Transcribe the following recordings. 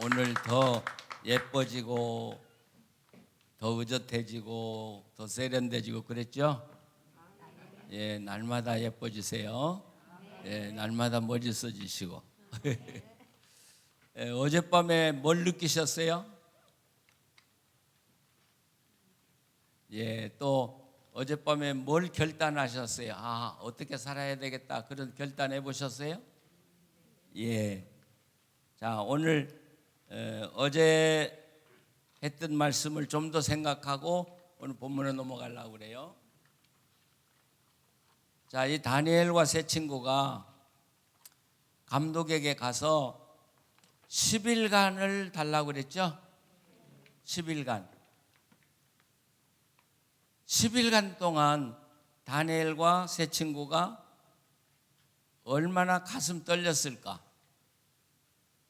오늘 더 예뻐지고 더 의젓해지고 더 세련돼지고 그랬죠? 예, 날마다 예뻐지세요. 예, 날마다 멋있어지시고. 예, 어젯밤에 뭘 느끼셨어요? 예, 또 어젯밤에 뭘 결단하셨어요? 아, 어떻게 살아야 되겠다 그런 결단해 보셨어요? 예. 자, 오늘 어제 했던 말씀을 좀 더 생각하고 오늘 본문에 넘어가려고 그래요. 자, 이 다니엘과 세 친구가 감독에게 가서 10일간을 달라고 그랬죠? 10일간. 10일간 동안 다니엘과 세 친구가 얼마나 가슴 떨렸을까?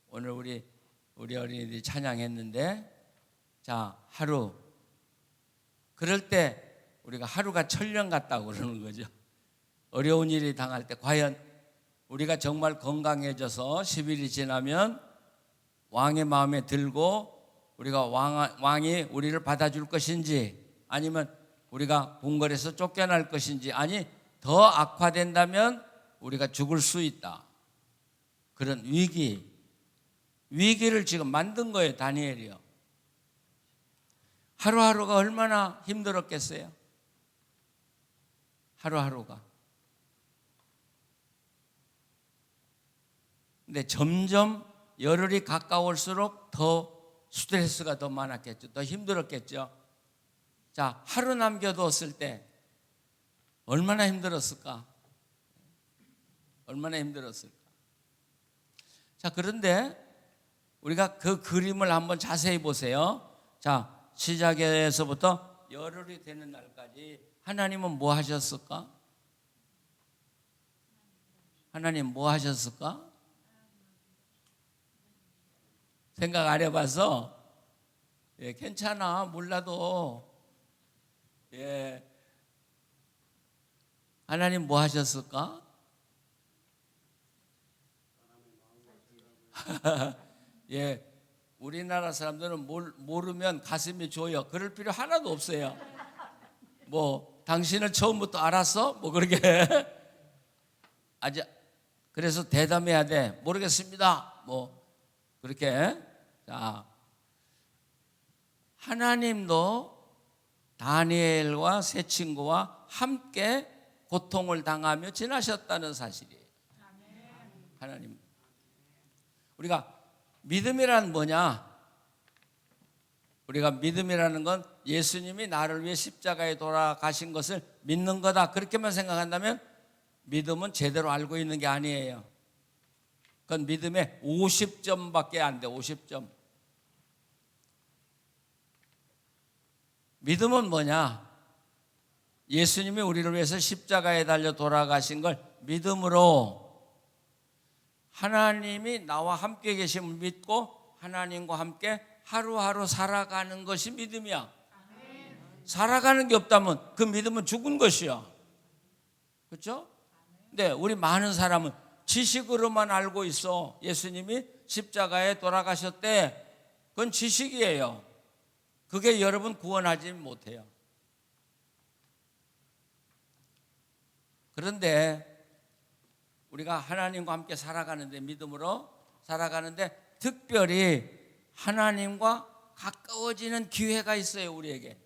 오늘 우리 어린이들이 찬양했는데, 자, 하루. 그럴 때 우리가 하루가 천년 같다고 그러는 거죠. 어려운 일이 당할 때 과연 우리가 정말 건강해져서 10일이 지나면 왕의 마음에 들고 우리가 왕이 우리를 받아줄 것인지, 아니면 우리가 궁궐에서 쫓겨날 것인지, 아니 더 악화된다면 우리가 죽을 수 있다. 그런 위기를 지금 만든 거예요, 다니엘이요. 하루하루가 얼마나 힘들었겠어요? 하루하루가. 근데 점점 열흘이 가까울수록 더 스트레스가 더 많았겠죠. 더 힘들었겠죠. 자, 하루 남겨두었을 때 얼마나 힘들었을까? 얼마나 힘들었을까? 자, 그런데 우리가 그 그림을 한번 자세히 보세요. 자, 시작에서부터 열흘이 되는 날까지 하나님은 뭐 하셨을까? 하나님 뭐 하셨을까? 생각 안 해봐서 예, 괜찮아, 몰라도. 예, 하나님 뭐 하셨을까? 예, 우리나라 사람들은 모르면 가슴이 조여. 그럴 필요 하나도 없어요. 뭐 당신은 처음부터 알았어? 뭐 그렇게 아직. 그래서 대담해야 돼. 모르겠습니다. 뭐 그렇게. 자, 하나님도 다니엘과 세 친구와 함께 고통을 당하며 지나셨다는 사실이에요. 하나님. 우리가 믿음이란 뭐냐? 우리가 믿음이라는 건 예수님이 나를 위해 십자가에 돌아가신 것을 믿는 거다. 그렇게만 생각한다면 믿음은 제대로 알고 있는 게 아니에요. 그건 믿음의 50점밖에 안 돼. 50점. 믿음은 뭐냐? 예수님이 우리를 위해서 십자가에 달려 돌아가신 걸 믿음으로 하나님이 나와 함께 계심을 믿고 하나님과 함께 하루하루 살아가는 것이 믿음이야. 살아가는 게 없다면 그 믿음은 죽은 것이야. 그렇죠? 근데 우리 많은 사람은 지식으로만 알고 있어. 예수님이 십자가에 돌아가셨대. 그건 지식이에요. 그게 여러분 구원하지 못해요. 그런데 우리가 하나님과 함께 살아가는데, 믿음으로 살아가는데 특별히 하나님과 가까워지는 기회가 있어요, 우리에게.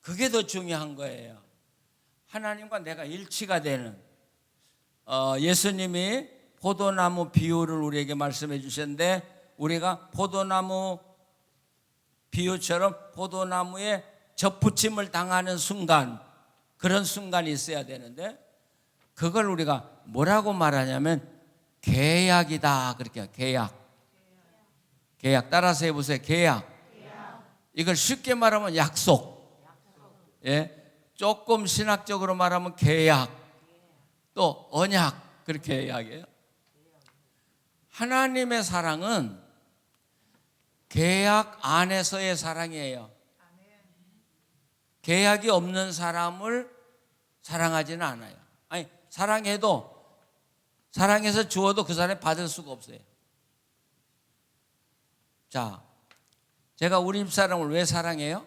그게 더 중요한 거예요. 하나님과 내가 일치가 되는. 예수님이 포도나무 비유를 우리에게 말씀해 주셨는데, 우리가 포도나무 비유처럼 포도나무에 접붙임을 당하는 순간, 그런 순간이 있어야 되는데, 그걸 우리가 뭐라고 말하냐면 계약이다. 그렇게 해요. 계약. 따라서 해보세요. 계약. 이걸 쉽게 말하면 약속. 예, 조금 신학적으로 말하면 계약, 또 언약, 그렇게 이야기해요. 하나님의 사랑은 계약 안에서의 사랑이에요. 계약이 없는 사람을 사랑하지는 않아요. 아니, 사랑해서 주어도 그 사람이 받을 수가 없어요. 자, 제가 우리 집사람을 왜 사랑해요?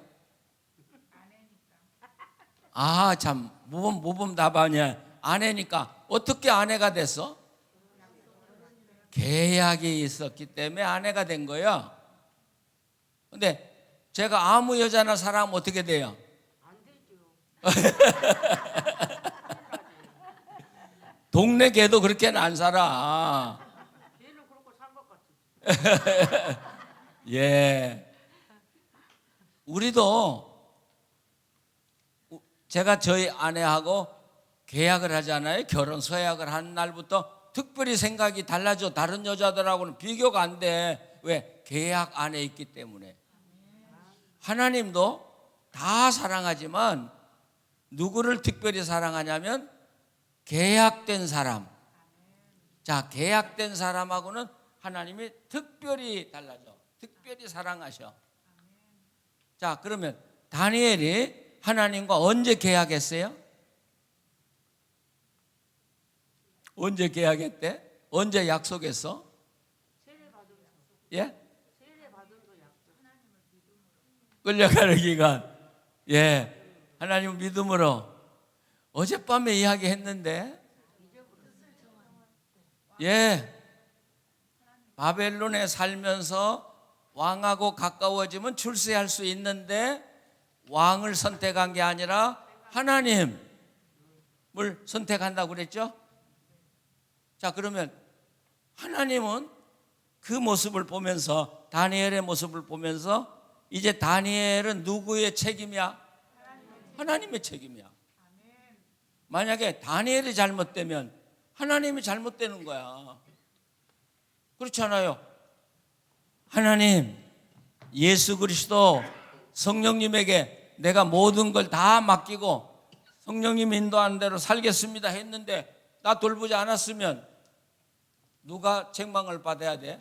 아, 참, 모범 답안이야. 아내니까. 어떻게 아내가 됐어? 계약이 있었기 때문에 아내가 된 거야. 근데 제가 아무 여자나 사랑하면 어떻게 돼요? 안 되죠. 동네 개도 그렇게는 안 살아. 걔는 그렇고 산 것 같아. 예. 우리도 제가 저희 아내하고 계약을 하잖아요. 결혼 서약을 한 날부터 특별히 생각이 달라져. 다른 여자들하고는 비교가 안 돼. 왜? 계약 안에 있기 때문에. 하나님도 다 사랑하지만 누구를 특별히 사랑하냐면 계약된 사람. 자, 계약된 사람하고는 하나님이 특별히 달라져. 특별히 사랑하셔. 자, 그러면 다니엘이 하나님과 언제 계약했어요? 언제 계약했대? 언제 약속했어? 세례 받은 거. 예? 세례 받은 거 약속. 끌려가는 기간. 예. 하나님 믿음으로. 어젯밤에 이야기했는데. 예. 바벨론에 살면서 왕하고 가까워지면 출세할 수 있는데 왕을 선택한 게 아니라 하나님을 선택한다고 그랬죠? 자, 그러면 하나님은 그 모습을 보면서, 다니엘의 모습을 보면서 이제 다니엘은 누구의 책임이야? 하나님의 책임이야. 만약에 다니엘이 잘못되면 하나님이 잘못되는 거야. 그렇잖아요. 하나님, 예수 그리스도 성령님에게 내가 모든 걸 다 맡기고 성령님 인도하는 대로 살겠습니다 했는데 나 돌보지 않았으면 누가 책망을 받아야 돼?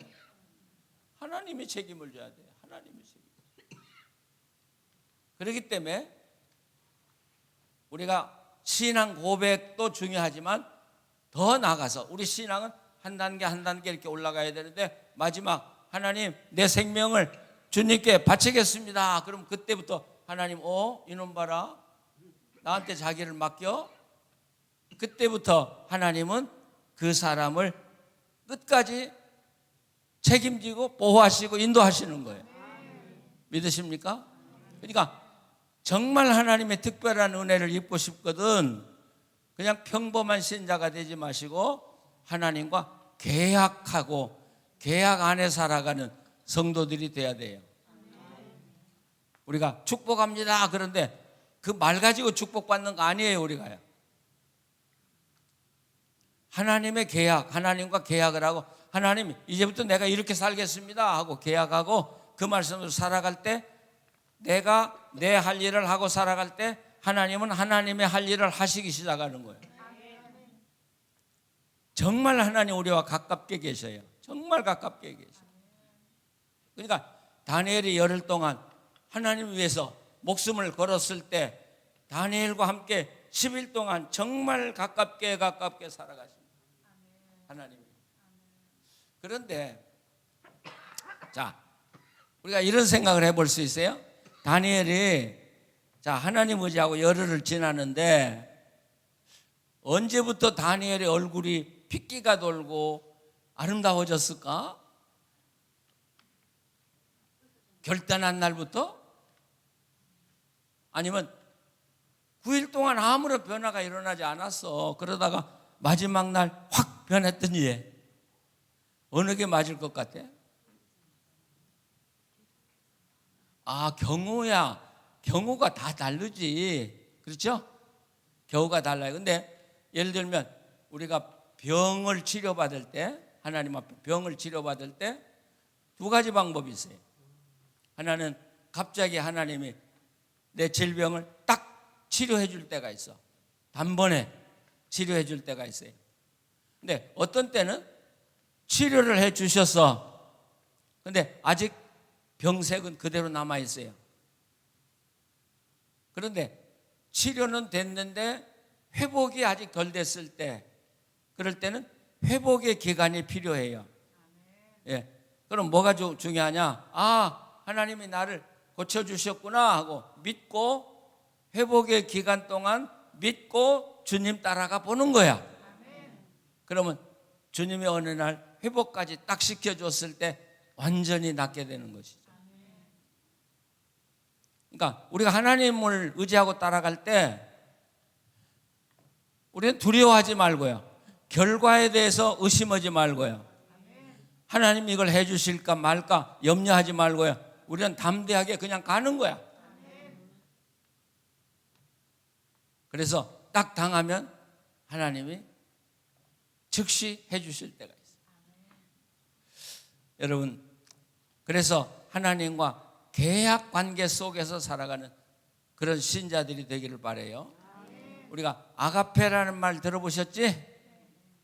하나님이 책임을 져야 돼. 하나님이 책임. 그렇기 때문에 우리가 신앙 고백도 중요하지만 더 나아가서 우리 신앙은 한 단계 한 단계 이렇게 올라가야 되는데 마지막 하나님 내 생명을 주님께 바치겠습니다. 그럼 그때부터 하나님 이놈 봐라. 나한테 자기를 맡겨. 그때부터 하나님은 그 사람을 끝까지 책임지고 보호하시고 인도하시는 거예요. 믿으십니까? 그러니까 정말 하나님의 특별한 은혜를 입고 싶거든 그냥 평범한 신자가 되지 마시고 하나님과 계약하고 계약 안에 살아가는 성도들이 돼야 돼요. 우리가 축복합니다 그런데 그 말 가지고 축복받는 거 아니에요. 우리가요. 하나님의 계약, 하나님과 계약을 하고 하나님 이제부터 내가 이렇게 살겠습니다 하고 계약하고 그 말씀으로 살아갈 때 내가 내 할 일을 하고 살아갈 때 하나님은 하나님의 할 일을 하시기 시작하는 거예요. 정말 하나님 우리와 가깝게 계셔요. 정말 가깝게 계셔요. 그러니까 다니엘이 열흘 동안 하나님을 위해서 목숨을 걸었을 때 다니엘과 함께 10일 동안 정말 가깝게 살아가십니다. 하나님이. 그런데 자, 우리가 이런 생각을 해볼 수 있어요. 다니엘이 자 하나님 의지하고 열흘을 지나는데 언제부터 다니엘의 얼굴이 핏기가 돌고 아름다워졌을까? 결단한 날부터? 아니면 9일 동안 아무런 변화가 일어나지 않았어. 그러다가 마지막 날 확 변했더니 어느 게 맞을 것 같아? 아, 경우야. 경우가 다 다르지. 그렇죠? 경우가 달라요. 근데 예를 들면 우리가 병을 치료받을 때 하나님 앞에 병을 치료받을 때 두 가지 방법이 있어요. 하나는 갑자기 하나님이 내 질병을 딱 치료해 줄 때가 있어. 단번에 치료해 줄 때가 있어요. 근데 어떤 때는 치료를 해 주셨어. 근데 아직 병색은 그대로 남아 있어요. 그런데 치료는 됐는데 회복이 아직 덜 됐을 때 그럴 때는 회복의 기간이 필요해요. 예. 그럼 뭐가 중요하냐? 아, 하나님이 나를 고쳐주셨구나 하고 믿고 회복의 기간 동안 믿고 주님 따라가 보는 거야. 그러면 주님이 어느 날 회복까지 딱 시켜줬을 때 완전히 낫게 되는 것이죠. 그러니까 우리가 하나님을 의지하고 따라갈 때 우리는 두려워하지 말고요. 결과에 대해서 의심하지 말고요. 하나님이 이걸 해 주실까 말까 염려하지 말고요. 우리는 담대하게 그냥 가는 거야. 그래서 딱 당하면 하나님이 즉시 해 주실 때가 있어요. 여러분, 그래서 하나님과 계약 관계 속에서 살아가는 그런 신자들이 되기를 바라요. 우리가 아가페라는 말 들어보셨지?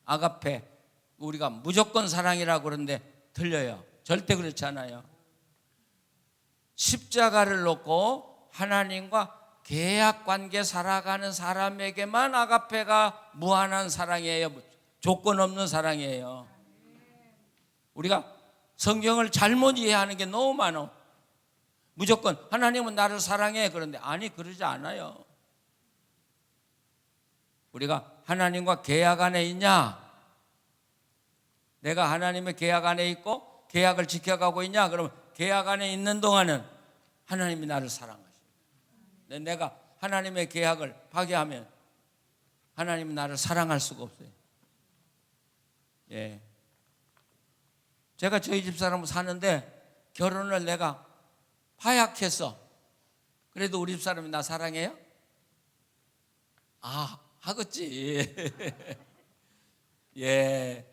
아가페, 우리가 무조건 사랑이라고 그러는데 틀려요. 절대 그렇지 않아요. 십자가를 놓고 하나님과 계약 관계 살아가는 사람에게만 아가페가 무한한 사랑이에요. 조건 없는 사랑이에요. 우리가 성경을 잘못 이해하는 게 너무 많아. 무조건 하나님은 나를 사랑해 그런데 아니, 그러지 않아요. 우리가 하나님과 계약 안에 있냐? 내가 하나님의 계약 안에 있고 계약을 지켜가고 있냐? 그러면 계약 안에 있는 동안은 하나님이 나를 사랑하십니다. 내가 하나님의 계약을 파괴하면 하나님은 나를 사랑할 수가 없어요. 예. 제가 저희 집사람하고 사는데 결혼을 내가 파약했어. 그래도 우리 집사람이 나 사랑해요? 아, 하겠지. 예.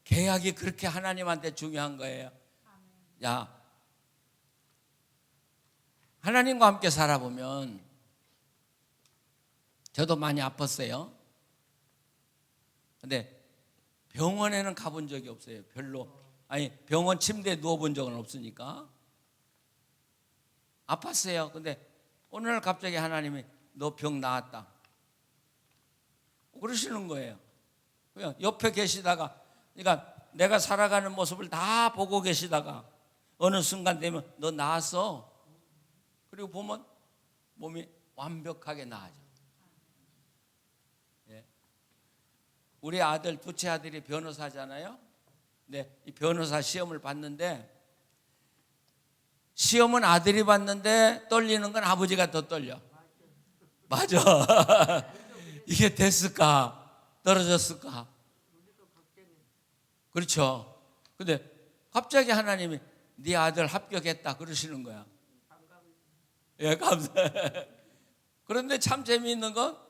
계약이 그렇게 하나님한테 중요한 거예요. 야, 하나님과 함께 살아보면 저도 많이 아팠어요. 근데 병원에는 가본 적이 없어요. 별로. 아니, 병원 침대에 누워본 적은 없으니까. 아팠어요. 근데 어느 날 갑자기 하나님이 너 병 나았다 그러시는 거예요. 그냥 옆에 계시다가, 그러니까 내가 살아가는 모습을 다 보고 계시다가 어느 순간 되면 너 나았어. 그리고 보면 몸이 완벽하게 나아져. 예. 우리 아들, 둘째 아들이 변호사잖아요. 네, 이 변호사 시험을 봤는데 시험은 아들이 봤는데 떨리는 건 아버지가 더 떨려. 맞아. 이게 됐을까? 떨어졌을까? 그렇죠. 근데 갑자기 하나님이 네 아들 합격했다 그러시는 거야. 예, 감사해. 그런데 참 재미있는 건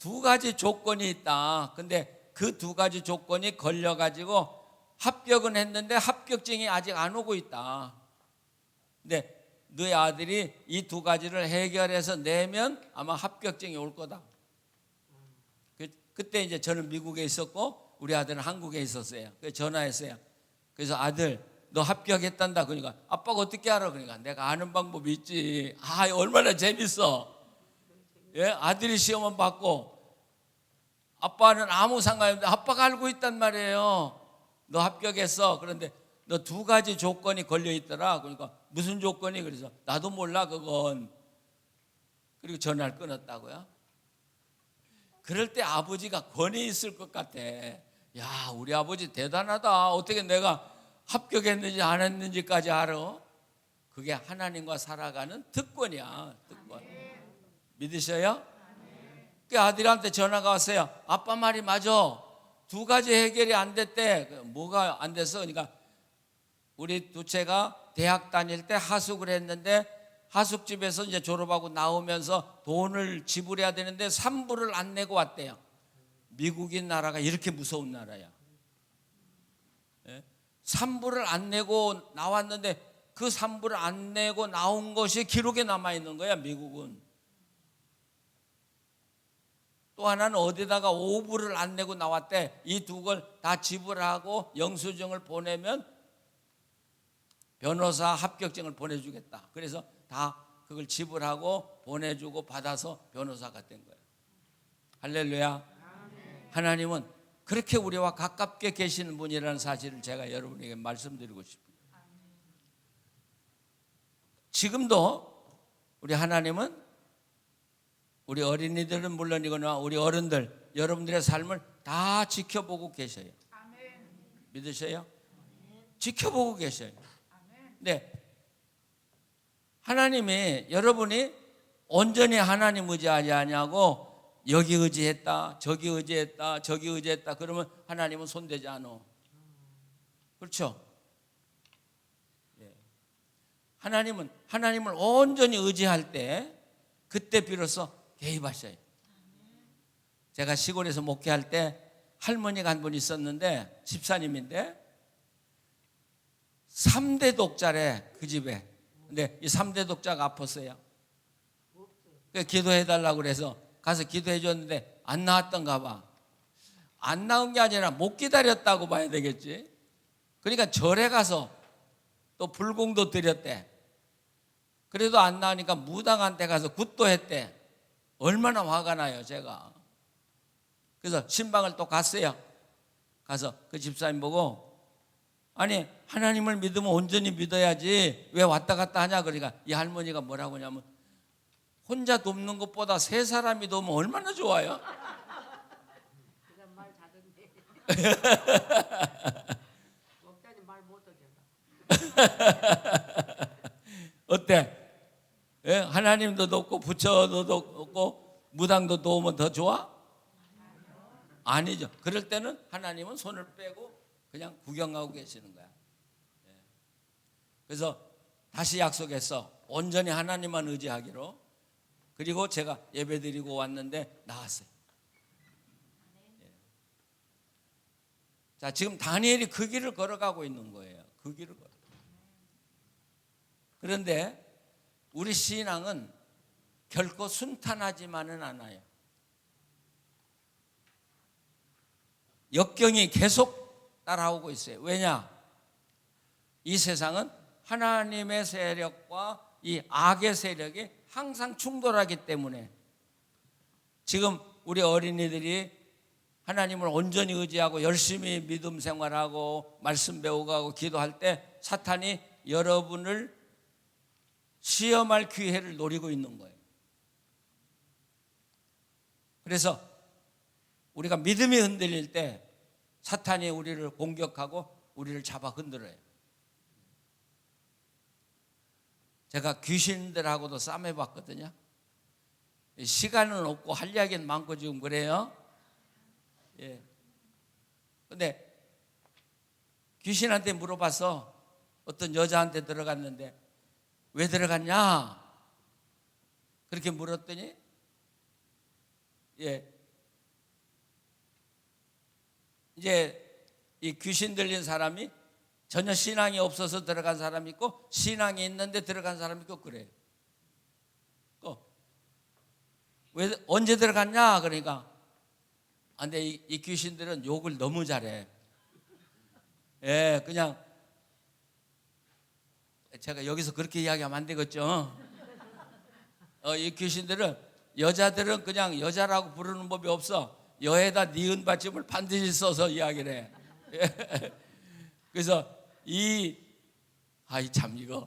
두 가지 조건이 있다. 근데 그 두 가지 조건이 걸려가지고 합격은 했는데 합격증이 아직 안 오고 있다. 근데 너희 아들이 이 두 가지를 해결해서 내면 아마 합격증이 올 거다. 그때 이제 저는 미국에 있었고 우리 아들은 한국에 있었어요. 그래서 전화했어요. 그래서 아들, 너 합격했단다. 그러니까 아빠가 어떻게 알아? 그러니까 내가 아는 방법이 있지. 아, 얼마나 재밌어. 예, 아들이 시험은 받고 아빠는 아무 상관이 없는데 아빠가 알고 있단 말이에요. 너 합격했어. 그런데 너 두 가지 조건이 걸려 있더라. 그러니까 무슨 조건이? 그래서 나도 몰라 그건. 그리고 전화를 끊었다고요. 그럴 때 아버지가 권위 있을 것 같아. 야, 우리 아버지 대단하다. 어떻게 내가 합격했는지 안 했는지까지 알아? 그게 하나님과 살아가는 특권이야. 특권. 믿으셔요? 그 아들한테 전화가 왔어요. 아빠 말이 맞아. 두 가지 해결이 안 됐대. 뭐가 안 됐어? 그러니까 우리 둘째가 대학 다닐 때 하숙을 했는데 하숙집에서 이제 졸업하고 나오면서 돈을 지불해야 되는데 산불을 안 내고 왔대요. 미국인 나라가 이렇게 무서운 나라야. 산불을 안 내고 나왔는데 그 산불을 안 내고 나온 것이 기록에 남아 있는 거야, 미국은. 또 하나는 어디다가 오불을 안 내고 나왔대. 이 두 걸 다 지불하고 영수증을 보내면 변호사 합격증을 보내주겠다. 그래서 다 그걸 지불하고 보내주고 받아서 변호사가 된 거예요. 할렐루야. 하나님은 그렇게 우리와 가깝게 계시는 분이라는 사실을 제가 여러분에게 말씀드리고 싶습니다. 지금도 우리 하나님은 우리 어린이들은 물론이거나 우리 어른들 여러분들의 삶을 다 지켜보고 계셔요. 믿으셔요? 지켜보고 계셔요. 네. 하나님이 여러분이 온전히 하나님 의지하지 아니하고 여기 의지했다, 저기 의지했다, 저기 의지했다 그러면 하나님은 손대지 않아. 그렇죠? 예. 하나님은 하나님을 온전히 의지할 때 그때 비로소 개입하셔요. 제가 시골에서 목회할 때 할머니가 한 분 있었는데 집사님인데 3대 독자래 그 집에. 근데 이 3대 독자가 아팠어요. 기도해달라고 그래서 가서 기도해 줬는데 안 나왔던가 봐. 안 나온 게 아니라 못 기다렸다고 봐야 되겠지. 그러니까 절에 가서 또 불공도 드렸대. 그래도 안 나오니까 무당한테 가서 굿도 했대. 얼마나 화가 나요 제가. 그래서 신방을 또 갔어요. 가서 그 집사님 보고 아니 하나님을 믿으면 온전히 믿어야지 왜 왔다 갔다 하냐. 그러니까 이 할머니가 뭐라고 하냐면 혼자 돕는 것보다 세 사람이 도우면 얼마나 좋아요. 그냥 말 잘했네. 목사님 말 못하겠다. 어때? 예? 하나님도 돕고 부처도 돕고 무당도 도우면 더 좋아? 아니죠. 그럴 때는 하나님은 손을 빼고 그냥 구경하고 계시는 거야. 예. 그래서 다시 약속했어. 온전히 하나님만 의지하기로. 그리고 제가 예배 드리고 왔는데 나왔어요. 예. 자, 지금 다니엘이 그 길을 걸어가고 있는 거예요. 그 길을 걸어. 그런데 우리 신앙은 결코 순탄하지만은 않아요. 역경이 계속 따라오고 있어요. 왜냐? 이 세상은 하나님의 세력과 이 악의 세력이 항상 충돌하기 때문에 지금 우리 어린이들이 하나님을 온전히 의지하고 열심히 믿음 생활하고 말씀 배우고 기도할 때 사탄이 여러분을 시험할 기회를 노리고 있는 거예요. 그래서 우리가 믿음이 흔들릴 때 사탄이 우리를 공격하고 우리를 잡아 흔들어요. 제가 귀신들하고도 싸매봤거든요. 시간은 없고 할 이야기는 많고 지금 그래요. 예. 근데 귀신한테 물어봐서 어떤 여자한테 들어갔는데 왜 들어갔냐? 그렇게 물었더니 예. 이제 이 귀신 들린 사람이 전혀 신앙이 없어서 들어간 사람이 있고 신앙이 있는데 들어간 사람이 있고 그래요. 왜 언제 들어갔냐? 그러니까 근데 이 귀신들은 욕을 너무 잘해. 예, 그냥 제가 여기서 그렇게 이야기하면 안 되겠죠. 이 귀신들은 여자들은 그냥 여자라고 부르는 법이 없어. 여에다 니은 받침을 반드시 써서 이야기를 해. 예. 그래서 참 이거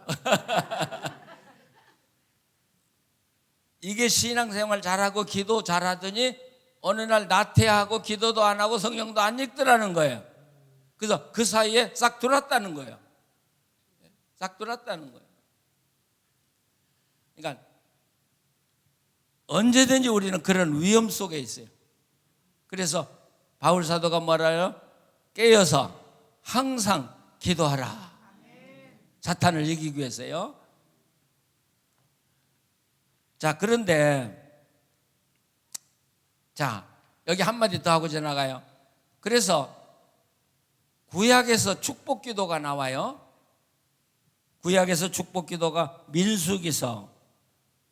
이게 신앙생활 잘하고 기도 잘하더니 어느 날 나태하고 기도도 안 하고 성경도 안 읽더라는 거예요. 그래서 그 사이에 싹 들어왔다는 거예요. 싹 들어왔다는 거예요. 그러니까 언제든지 우리는 그런 위험 속에 있어요. 그래서 바울 사도가 뭐라요? 깨어서 항상 기도하라. 사탄을 이기기 위해서요. 자, 그런데 자, 여기 한마디 더 하고 지나가요. 그래서 구약에서 축복 기도가 나와요. 구약에서 축복 기도가 민수기서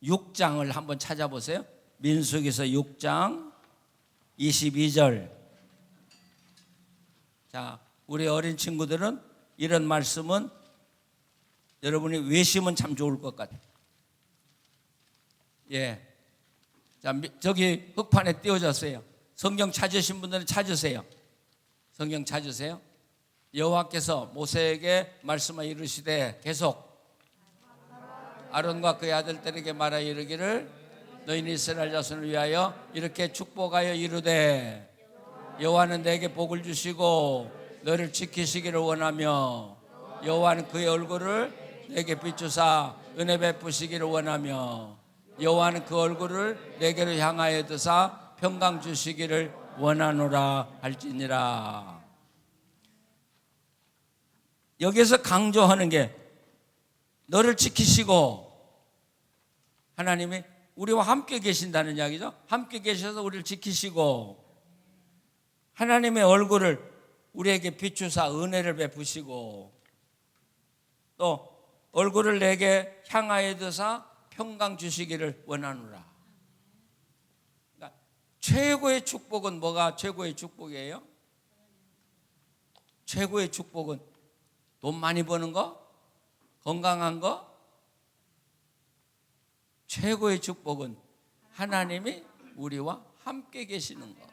6장을 한번 찾아보세요. 민수기서 6장 22절. 자, 우리 어린 친구들은 이런 말씀은 여러분이 외시면 참 좋을 것 같아요. 예. 자, 저기 흑판에 띄워졌어요. 성경 찾으신 분들은 찾으세요. 성경 찾으세요. 여호와께서 모세에게 말씀하 이르시되 계속 아론과 그의 아들들에게 말하여 이르기를 너희는 이스라엘 자손을 위하여 이렇게 축복하여 이르되 여호와는 내게 복을 주시고 너를 지키시기를 원하며 여호와는 그의 얼굴을 내게 비추사 은혜 베푸시기를 원하며 여호와는 그 얼굴을 내게로 향하여 드사 평강 주시기를 원하노라 할지니라. 여기서 강조하는 게 너를 지키시고 하나님이 우리와 함께 계신다는 이야기죠. 함께 계셔서 우리를 지키시고 하나님의 얼굴을 우리에게 비추사 은혜를 베푸시고 또 얼굴을 내게 향하여 드사 평강 주시기를 원하노라. 그러니까 최고의 축복은 뭐가 최고의 축복이에요? 최고의 축복은 돈 많이 버는 거? 건강한 거? 최고의 축복은 하나님이 우리와 함께 계시는 거.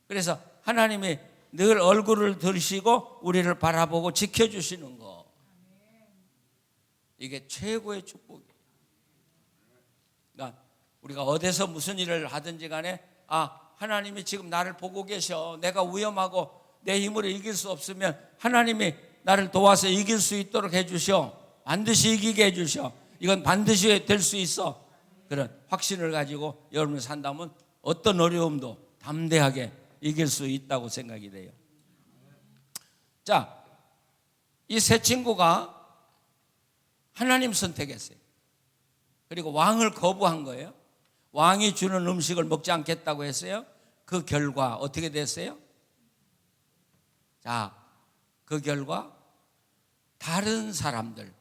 그래서 하나님이 늘 얼굴을 들으시고 우리를 바라보고 지켜주시는 거. 이게 최고의 축복이에요. 그러니까 우리가 어디서 무슨 일을 하든지 간에 하나님이 지금 나를 보고 계셔. 내가 위험하고 내 힘으로 이길 수 없으면 하나님이 나를 도와서 이길 수 있도록 해주셔. 반드시 이기게 해주셔. 이건 반드시 될 수 있어. 그런 확신을 가지고 여러분이 산다면 어떤 어려움도 담대하게 이길 수 있다고 생각이 돼요. 자, 이 세 친구가 하나님 선택했어요. 그리고 왕을 거부한 거예요. 왕이 주는 음식을 먹지 않겠다고 했어요. 그 결과 어떻게 됐어요? 자, 그 결과 다른 사람들,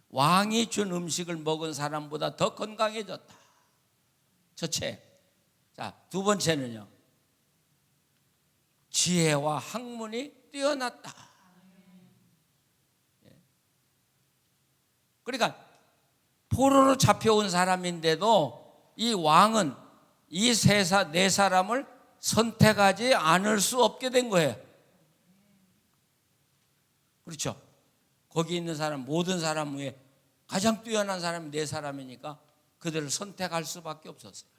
왕이 준 음식을 먹은 사람보다 더 건강해졌다. 첫째. 자, 두 번째는요. 지혜와 학문이 뛰어났다. 그러니까 포로로 잡혀온 사람인데도 이 왕은 이 네 사람을 선택하지 않을 수 없게 된 거예요. 그렇죠? 거기 있는 사람, 모든 사람 중에 가장 뛰어난 사람이 네 사람이니까 그들을 선택할 수밖에 없었어요.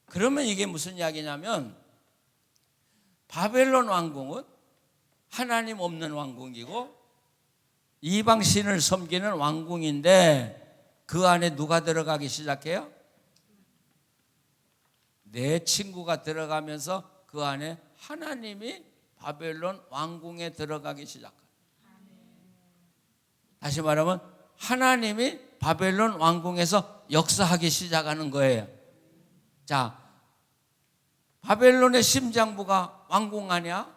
그러면 이게 무슨 이야기냐면 바벨론 왕궁은 하나님 없는 왕궁이고 이방 신을 섬기는 왕궁인데 그 안에 누가 들어가기 시작해요? 내 친구가 들어가면서 그 안에 하나님이 바벨론 왕궁에 들어가기 시작합니다. 다시 말하면 하나님이 바벨론 왕궁에서 역사하기 시작하는 거예요. 자, 바벨론의 심장부가 왕궁 아니야?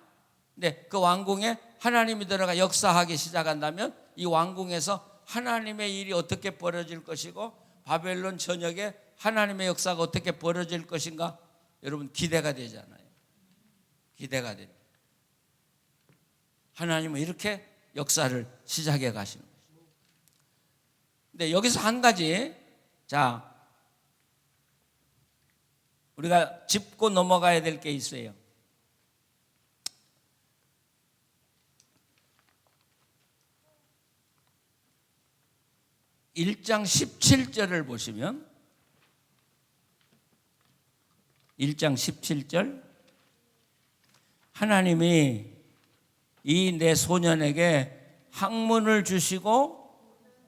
근데 그 왕궁에 하나님이 들어가 역사하기 시작한다면 이 왕궁에서 하나님의 일이 어떻게 벌어질 것이고 바벨론 전역에 하나님의 역사가 어떻게 벌어질 것인가 여러분 기대가 되잖아요. 기대가 됩니다. 하나님은 이렇게 역사를 시작해 가시는 거예요. 근데 여기서 한 가지, 자, 우리가 짚고 넘어가야 될 게 있어요. (1장 17절을) 보시면 1장 17절 하나님이 이 내 소년에게 학문을 주시고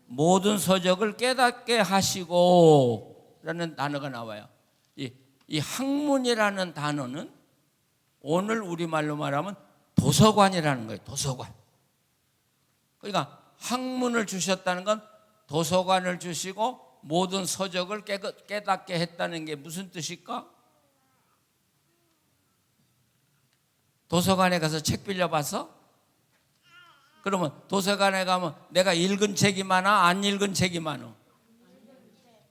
모든 서적을 깨닫게 하시고 라는 단어가 나와요. 이 학문이라는 단어는 오늘 우리말로 말하면 도서관이라는 거예요. 도서관. 그러니까 학문을 주셨다는 건 도서관을 주시고 모든 서적을 깨닫게 했다는 게 무슨 뜻일까? 도서관에 가서 책 빌려봤어? 그러면 도서관에 가면 내가 읽은 책이 많아? 안 읽은 책이 많아?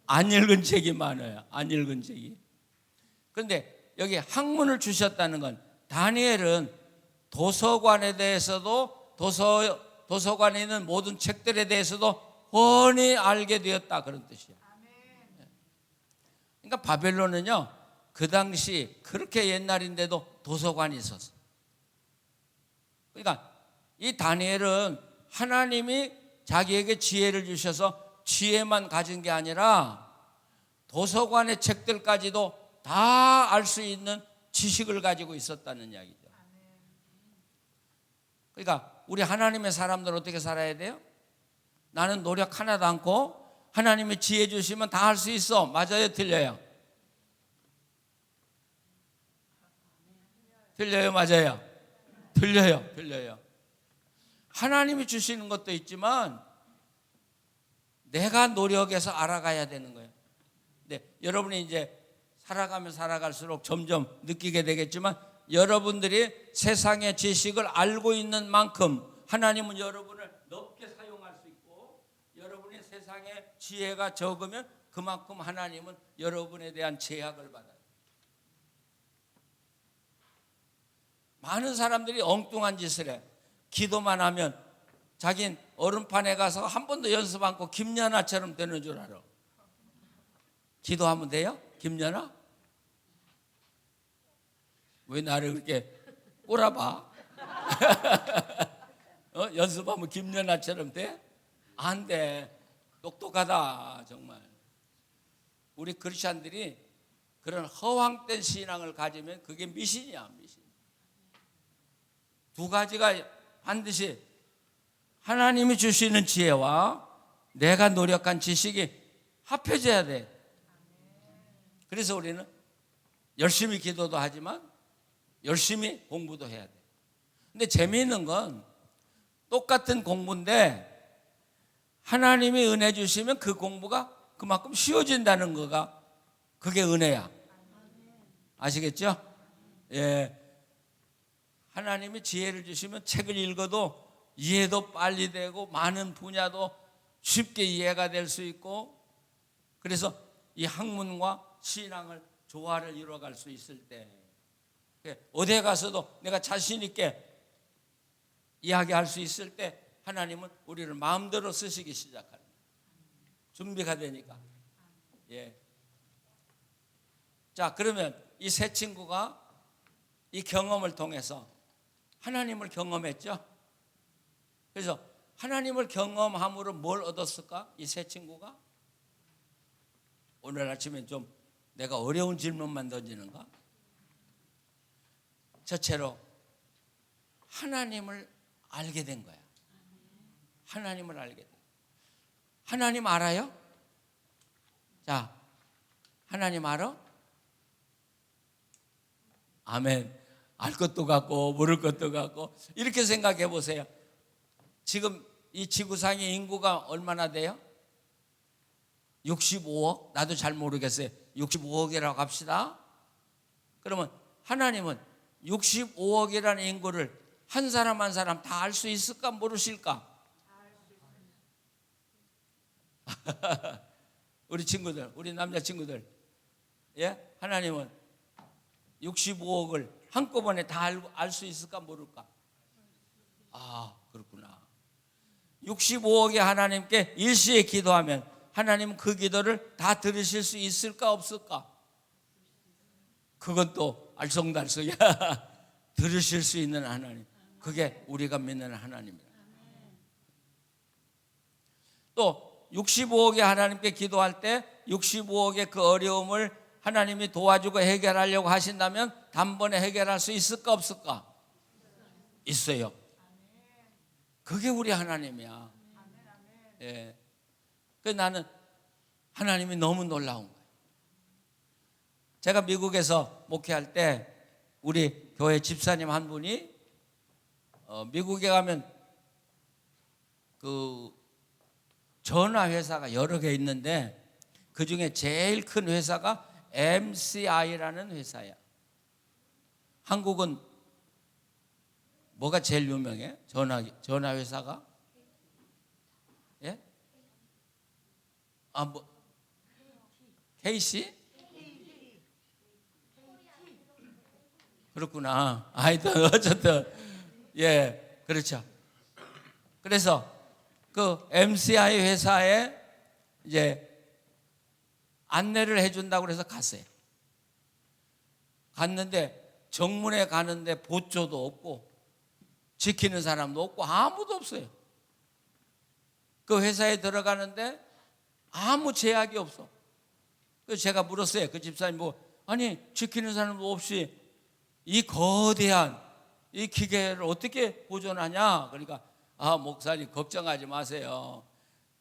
안 읽은 책이 많아요. 안 읽은 책이. 그런데 여기 학문을 주셨다는 건 다니엘은 도서관에 대해서도 도서관에 있는 모든 책들에 대해서도 훤히 알게 되었다 그런 뜻이야. 그러니까 바벨론은요 그 당시 그렇게 옛날인데도 도서관이 있었어. 그러니까 이 다니엘은 하나님이 자기에게 지혜를 주셔서 지혜만 가진 게 아니라 도서관의 책들까지도 다 알 수 있는 지식을 가지고 있었다는 이야기죠. 그러니까 우리 하나님의 사람들 어떻게 살아야 돼요? 나는 노력 하나도 않고 하나님이 지혜 주시면 다 할 수 있어. 맞아요? 틀려요? 틀려요? 맞아요? 틀려요. 하나님이 주시는 것도 있지만 내가 노력해서 알아가야 되는 거예요. 네, 여러분이 이제 살아가면 살아갈수록 점점 느끼게 되겠지만 여러분들이 세상의 지식을 알고 있는 만큼 하나님은 여러분을 넓게 사용할 수 있고, 여러분의 세상의 지혜가 적으면 그만큼 하나님은 여러분에 대한 제약을 받아요. 많은 사람들이 엉뚱한 짓을 해. 기도만 하면 자긴 얼음판에 가서 한 번도 연습 않고 김연아처럼 되는 줄 알아. 기도하면 돼요? 김연아? 왜 나를 그렇게 꼬라봐? 연습하면 김연아처럼 돼? 안 돼. 똑똑하다 정말. 우리 크리스찬들이 그런 허황된 신앙을 가지면 그게 미신이야, 미신. 두 가지가 반드시 하나님이 주시는 지혜와 내가 노력한 지식이 합해져야 돼. 그래서 우리는 열심히 기도도 하지만 열심히 공부도 해야 돼. 근데 재미있는 건 똑같은 공부인데 하나님이 은혜 주시면 그 공부가 그만큼 쉬워진다는 거가 그게 은혜야. 아시겠죠? 예. 하나님이 지혜를 주시면 책을 읽어도 이해도 빨리 되고 많은 분야도 쉽게 이해가 될 수 있고, 그래서 이 학문과 신앙을 조화를 이루어갈 수 있을 때 어디에 가서도 내가 자신 있게 이야기할 수 있을 때 하나님은 우리를 마음대로 쓰시기 시작합니다. 준비가 되니까. 예. 자, 그러면 이 세 친구가 이 경험을 통해서 하나님을 경험했죠. 그래서 하나님을 경험함으로 뭘 얻었을까? 이 세 친구가? 오늘 아침에 좀 내가 어려운 질문만 던지는가? 첫째로 하나님을 알게 된 거야. 하나님을 알게 된 거야. 하나님 알아요? 자, 하나님 알아? 아멘. 알 것도 같고 모를 것도 같고. 이렇게 생각해 보세요. 지금 이 지구상의 인구가 얼마나 돼요? 65억? 나도 잘 모르겠어요. 65억이라고 합시다. 그러면 하나님은 65억이라는 인구를 한 사람 한 사람 다 알 수 있을까 모르실까? 우리 친구들, 우리 남자 친구들, 예? 하나님은 65억을 한꺼번에 다 알 수 있을까 모를까? 아, 그렇구나. 65억의 하나님께 일시에 기도하면 하나님은 그 기도를 다 들으실 수 있을까 없을까? 그건 또 알쏭달쏭이야. 들으실 수 있는 하나님, 그게 우리가 믿는 하나님이다. 또 65억의 하나님께 기도할 때 65억의 그 어려움을 하나님이 도와주고 해결하려고 하신다면 단번에 해결할 수 있을까 없을까? 있어요. 그게 우리 하나님이야. 예. 그래서 나는 하나님이 너무 놀라운 거예요. 제가 미국에서 목회할 때 우리 교회 집사님 한 분이 미국에 가면 그 전화 회사가 여러 개 있는데 그 중에 제일 큰 회사가 MCI라는 회사야. 한국은 뭐가 제일 유명해? 전화 회사가? 예? 아, 뭐 KC? 그렇구나. 하여튼 어쨌든 예, 그렇죠. 그래서 그 MCI 회사에 이제 안내를 해준다고 그래서 갔어요. 갔는데 정문에 가는데 보초도 없고 지키는 사람도 없고 아무도 없어요. 그 회사에 들어가는데 아무 제약이 없어. 그래서 제가 물었어요. 그 집사님 아니 지키는 사람도 없이 이 거대한 이 기계를 어떻게 보존하냐? 그러니까 목사님 걱정하지 마세요.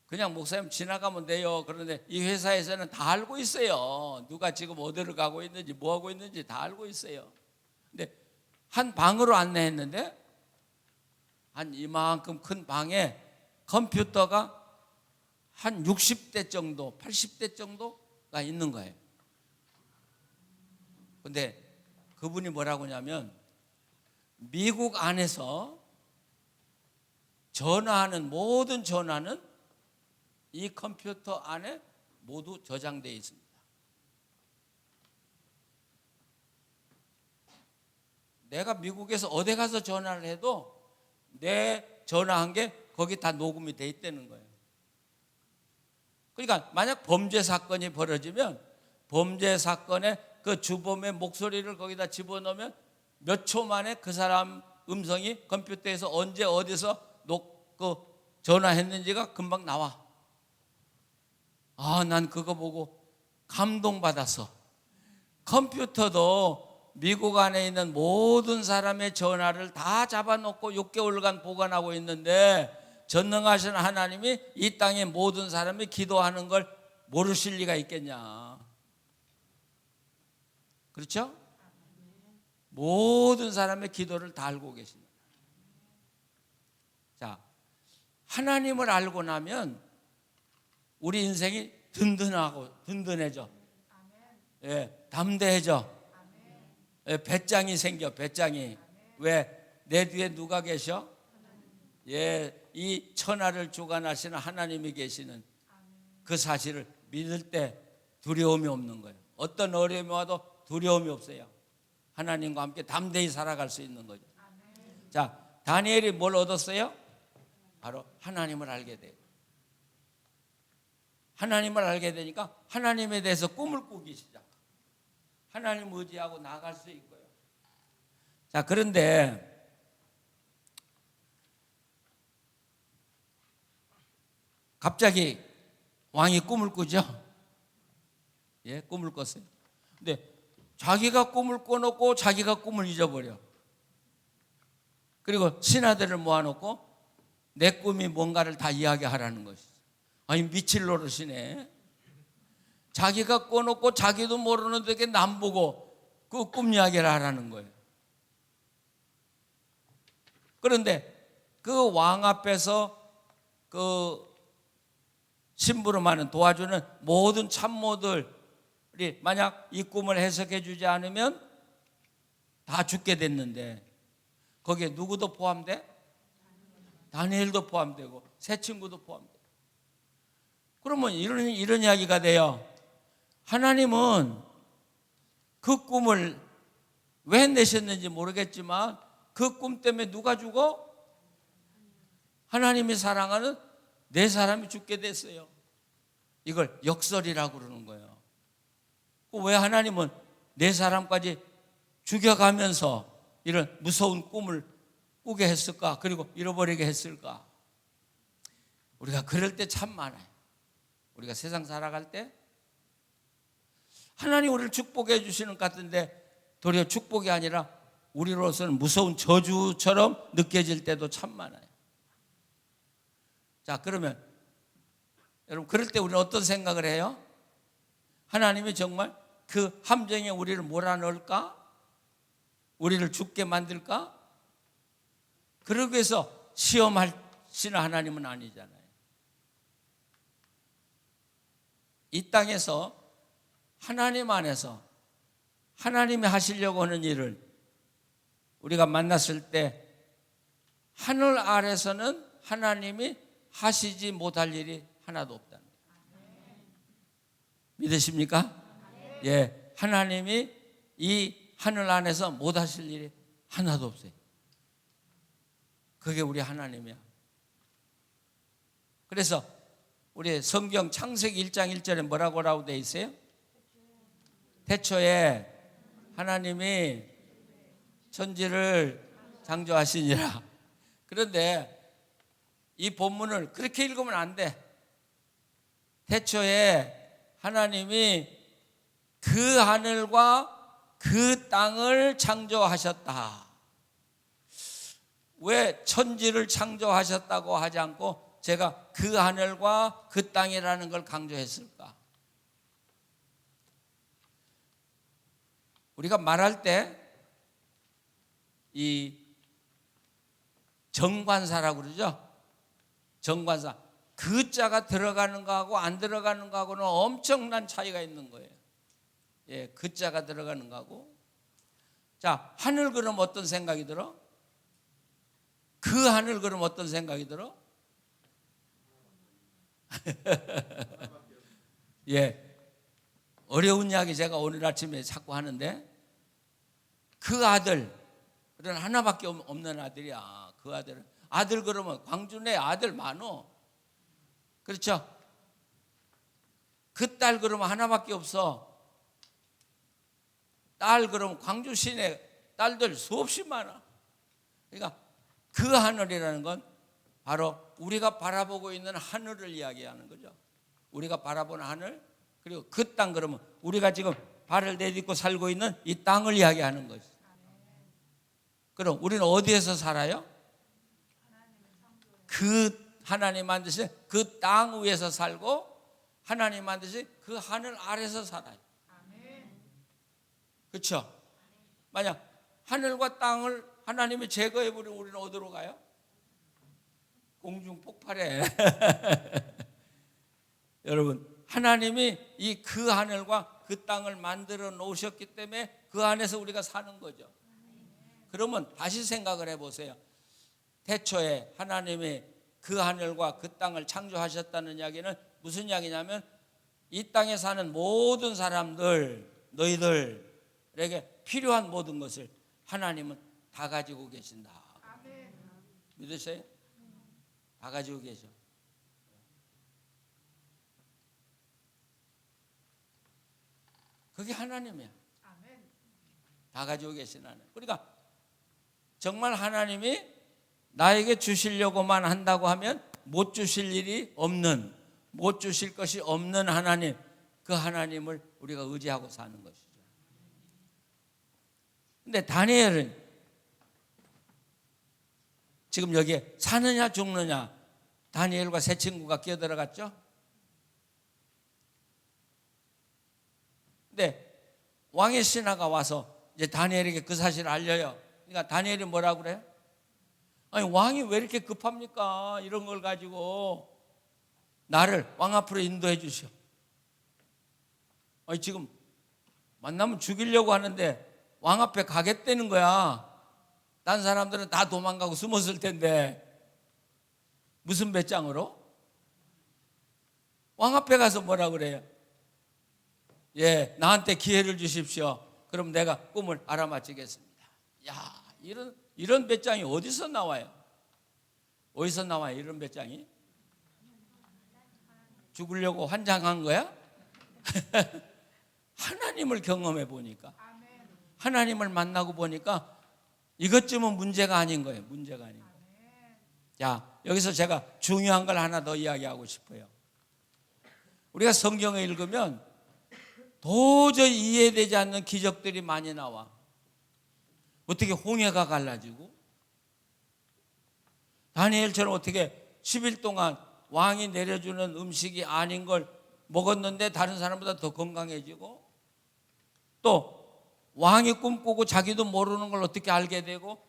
그냥 목사님 지나가면 돼요. 그런데 이 회사에서는 다 알고 있어요. 누가 지금 어디를 가고 있는지 뭐 하고 있는지 다 알고 있어요. 근데 한 방으로 안내했는데 한 이만큼 큰 방에 컴퓨터가 한 60대 정도, 80대 정도가 있는 거예요. 근데 그분이 뭐라고 하냐면 미국 안에서 전화하는 모든 전화는 이 컴퓨터 안에 모두 저장되어 있습니다. 내가 미국에서 어디 가서 전화를 해도 내 전화한 게 거기 다 녹음이 돼 있다는 거예요. 그러니까 만약 범죄 사건이 벌어지면 범죄 사건의 그 주범의 목소리를 거기다 집어넣으면 몇 초 만에 그 사람 음성이 컴퓨터에서 언제 어디서 전화했는지가 금방 나와. 난 그거 보고 감동받았어. 컴퓨터도 미국 안에 있는 모든 사람의 전화를 다 잡아놓고 6개월간 보관하고 있는데 전능하신 하나님이 이 땅의 모든 사람이 기도하는 걸 모르실 리가 있겠냐. 그렇죠? 모든 사람의 기도를 다 알고 계십니다. 자, 하나님을 알고 나면 우리 인생이 든든해져. 예, 담대해져. 예, 배짱이 생겨. 배짱이. 왜? 내 뒤에 누가 계셔? 예, 이 천하를 주관하시는 하나님이 계시는 그 사실을 믿을 때 두려움이 없는 거예요. 어떤 어려움이 와도 두려움이 없어요. 하나님과 함께 담대히 살아갈 수 있는 거죠. 자, 다니엘이 뭘 얻었어요? 바로 하나님을 알게 돼요. 하나님을 알게 되니까 하나님에 대해서 꿈을 꾸기 시작. 하나님 의지하고 나아갈 수 있고요. 자, 그런데 갑자기 왕이 꿈을 꾸죠. 예, 꿈을 꿨어요. 근데 자기가 꿈을 꿔놓고 자기가 꿈을 잊어버려. 그리고 신하들을 모아놓고 내 꿈이 뭔가를 다 이야기하라는 것이죠. 아니 미칠 노릇이네. 자기가 꿔놓고 자기도 모르는데 남 보고 그 꿈 이야기를 하라는 거예요. 그런데 그 왕 앞에서 그 심부름하는 도와주는 모든 참모들이 만약 이 꿈을 해석해 주지 않으면 다 죽게 됐는데 거기에 누구도 포함돼? 다니엘도 포함되고 세 친구도 포함돼. 그러면 이런 이야기가 돼요. 하나님은 그 꿈을 왜 내셨는지 모르겠지만 그 꿈 때문에 누가 죽어? 하나님이 사랑하는 네 사람이 죽게 됐어요. 이걸 역설이라고 그러는 거예요. 왜 하나님은 네 사람까지 죽여가면서 이런 무서운 꿈을 꾸게 했을까? 그리고 잃어버리게 했을까? 우리가 그럴 때 참 많아요. 우리가 세상 살아갈 때 하나님 우리를 축복해 주시는 것 같은데 도리어 축복이 아니라 우리로서는 무서운 저주처럼 느껴질 때도 참 많아요. 자, 그러면 여러분 그럴 때 우리는 어떤 생각을 해요? 하나님이 정말 그 함정에 우리를 몰아넣을까? 우리를 죽게 만들까? 그러기 위해서 시험하시는 하나님은 아니잖아요. 이 땅에서 하나님 안에서 하나님이 하시려고 하는 일을 우리가 만났을 때 하늘 아래서는 하나님이 하시지 못할 일이 하나도 없다는 거예요. 믿으십니까? 예, 하나님이 이 하늘 안에서 못 하실 일이 하나도 없어요. 그게 우리 하나님이야. 그래서 우리 성경 창세기 1장 1절에 뭐라고 되어 있어요? 태초에 하나님이 천지를 창조하시니라. 그런데 이 본문을 그렇게 읽으면 안 돼. 태초에 하나님이 그 하늘과 그 땅을 창조하셨다. 왜 천지를 창조하셨다고 하지 않고 제가 그 하늘과 그 땅이라는 걸 강조했을까? 우리가 말할 때 이 정관사라고 그러죠. 정관사. 그 자가 들어가는 거하고 안 들어가는 거하고는 엄청난 차이가 있는 거예요. 예, 그 자가 들어가는 거하고. 자, 하늘 그럼 어떤 생각이 들어? 그 하늘 그럼 어떤 생각이 들어? 예, 어려운 이야기 제가 오늘 아침에 자꾸 하는데 그 아들은 하나밖에 없는 아들이야. 그 아들은 아들 그러면 광주 내 아들 많어. 그렇죠? 그 딸 그러면 하나밖에 없어. 딸 그러면 광주 시내 딸들 수없이 많아. 그러니까 그 하늘이라는 건 바로 우리가 바라보고 있는 하늘을 이야기하는 거죠. 우리가 바라보는 하늘, 그리고 그 땅 그러면 우리가 지금 발을 내딛고 살고 있는 이 땅을 이야기하는 거죠. 그럼 우리는 어디에서 살아요? 그 하나님 만드신 그 땅 위에서 살고 하나님 만드신 그 하늘 아래서 살아요. 그렇죠? 만약 하늘과 땅을 하나님이 제거해버리면 우리는 어디로 가요? 공중 폭발해. 여러분, 하나님이 이 그 하늘과 그 땅을 만들어 놓으셨기 때문에 그 안에서 우리가 사는 거죠. 그러면 다시 생각을 해보세요. 태초에 하나님이 그 하늘과 그 땅을 창조하셨다는 이야기는 무슨 이야기냐면 이 땅에 사는 모든 사람들, 너희들에게 필요한 모든 것을 하나님은 다 가지고 계신다. 믿으세요? 다 가지고 계셔. 그게 하나님이야. 다 가지고 계신 하나님. 그러니까 정말 하나님이 나에게 주시려고만 한다고 하면 못 주실 일이 없는, 못 주실 것이 없는 하나님, 그 하나님을 우리가 의지하고 사는 것이죠. 근데 다니엘은 지금 여기에 사느냐 죽느냐, 다니엘과 세 친구가 끼어들어갔죠. 근데 왕의 신하가 와서 이제 다니엘에게 그 사실을 알려요. 그러니까 다니엘이 뭐라고 그래요? 아니, 왕이 왜 이렇게 급합니까? 이런 걸 가지고 나를 왕 앞으로 인도해 주시오. 아니, 지금 만나면 죽이려고 하는데 왕 앞에 가겠다는 거야. 딴 사람들은 다 도망가고 숨었을 텐데 무슨 배짱으로? 왕 앞에 가서 뭐라 그래요? 예, 나한테 기회를 주십시오. 그럼 내가 꿈을 알아맞히겠습니다. 야, 이런 배짱이 어디서 나와요? 어디서 나와요? 이런 배짱이? 죽으려고 환장한 거야? 하나님을 경험해 보니까, 하나님을 만나고 보니까 이것쯤은 문제가 아닌 거예요. 문제가 아닌 거예요. 자, 여기서 제가 중요한 걸 하나 더 이야기하고 싶어요. 우리가 성경을 읽으면 도저히 이해되지 않는 기적들이 많이 나와. 어떻게 홍해가 갈라지고, 다니엘처럼 어떻게 10일 동안 왕이 내려주는 음식이 아닌 걸 먹었는데 다른 사람보다 더 건강해지고, 또 왕이 꿈꾸고 자기도 모르는 걸 어떻게 알게 되고,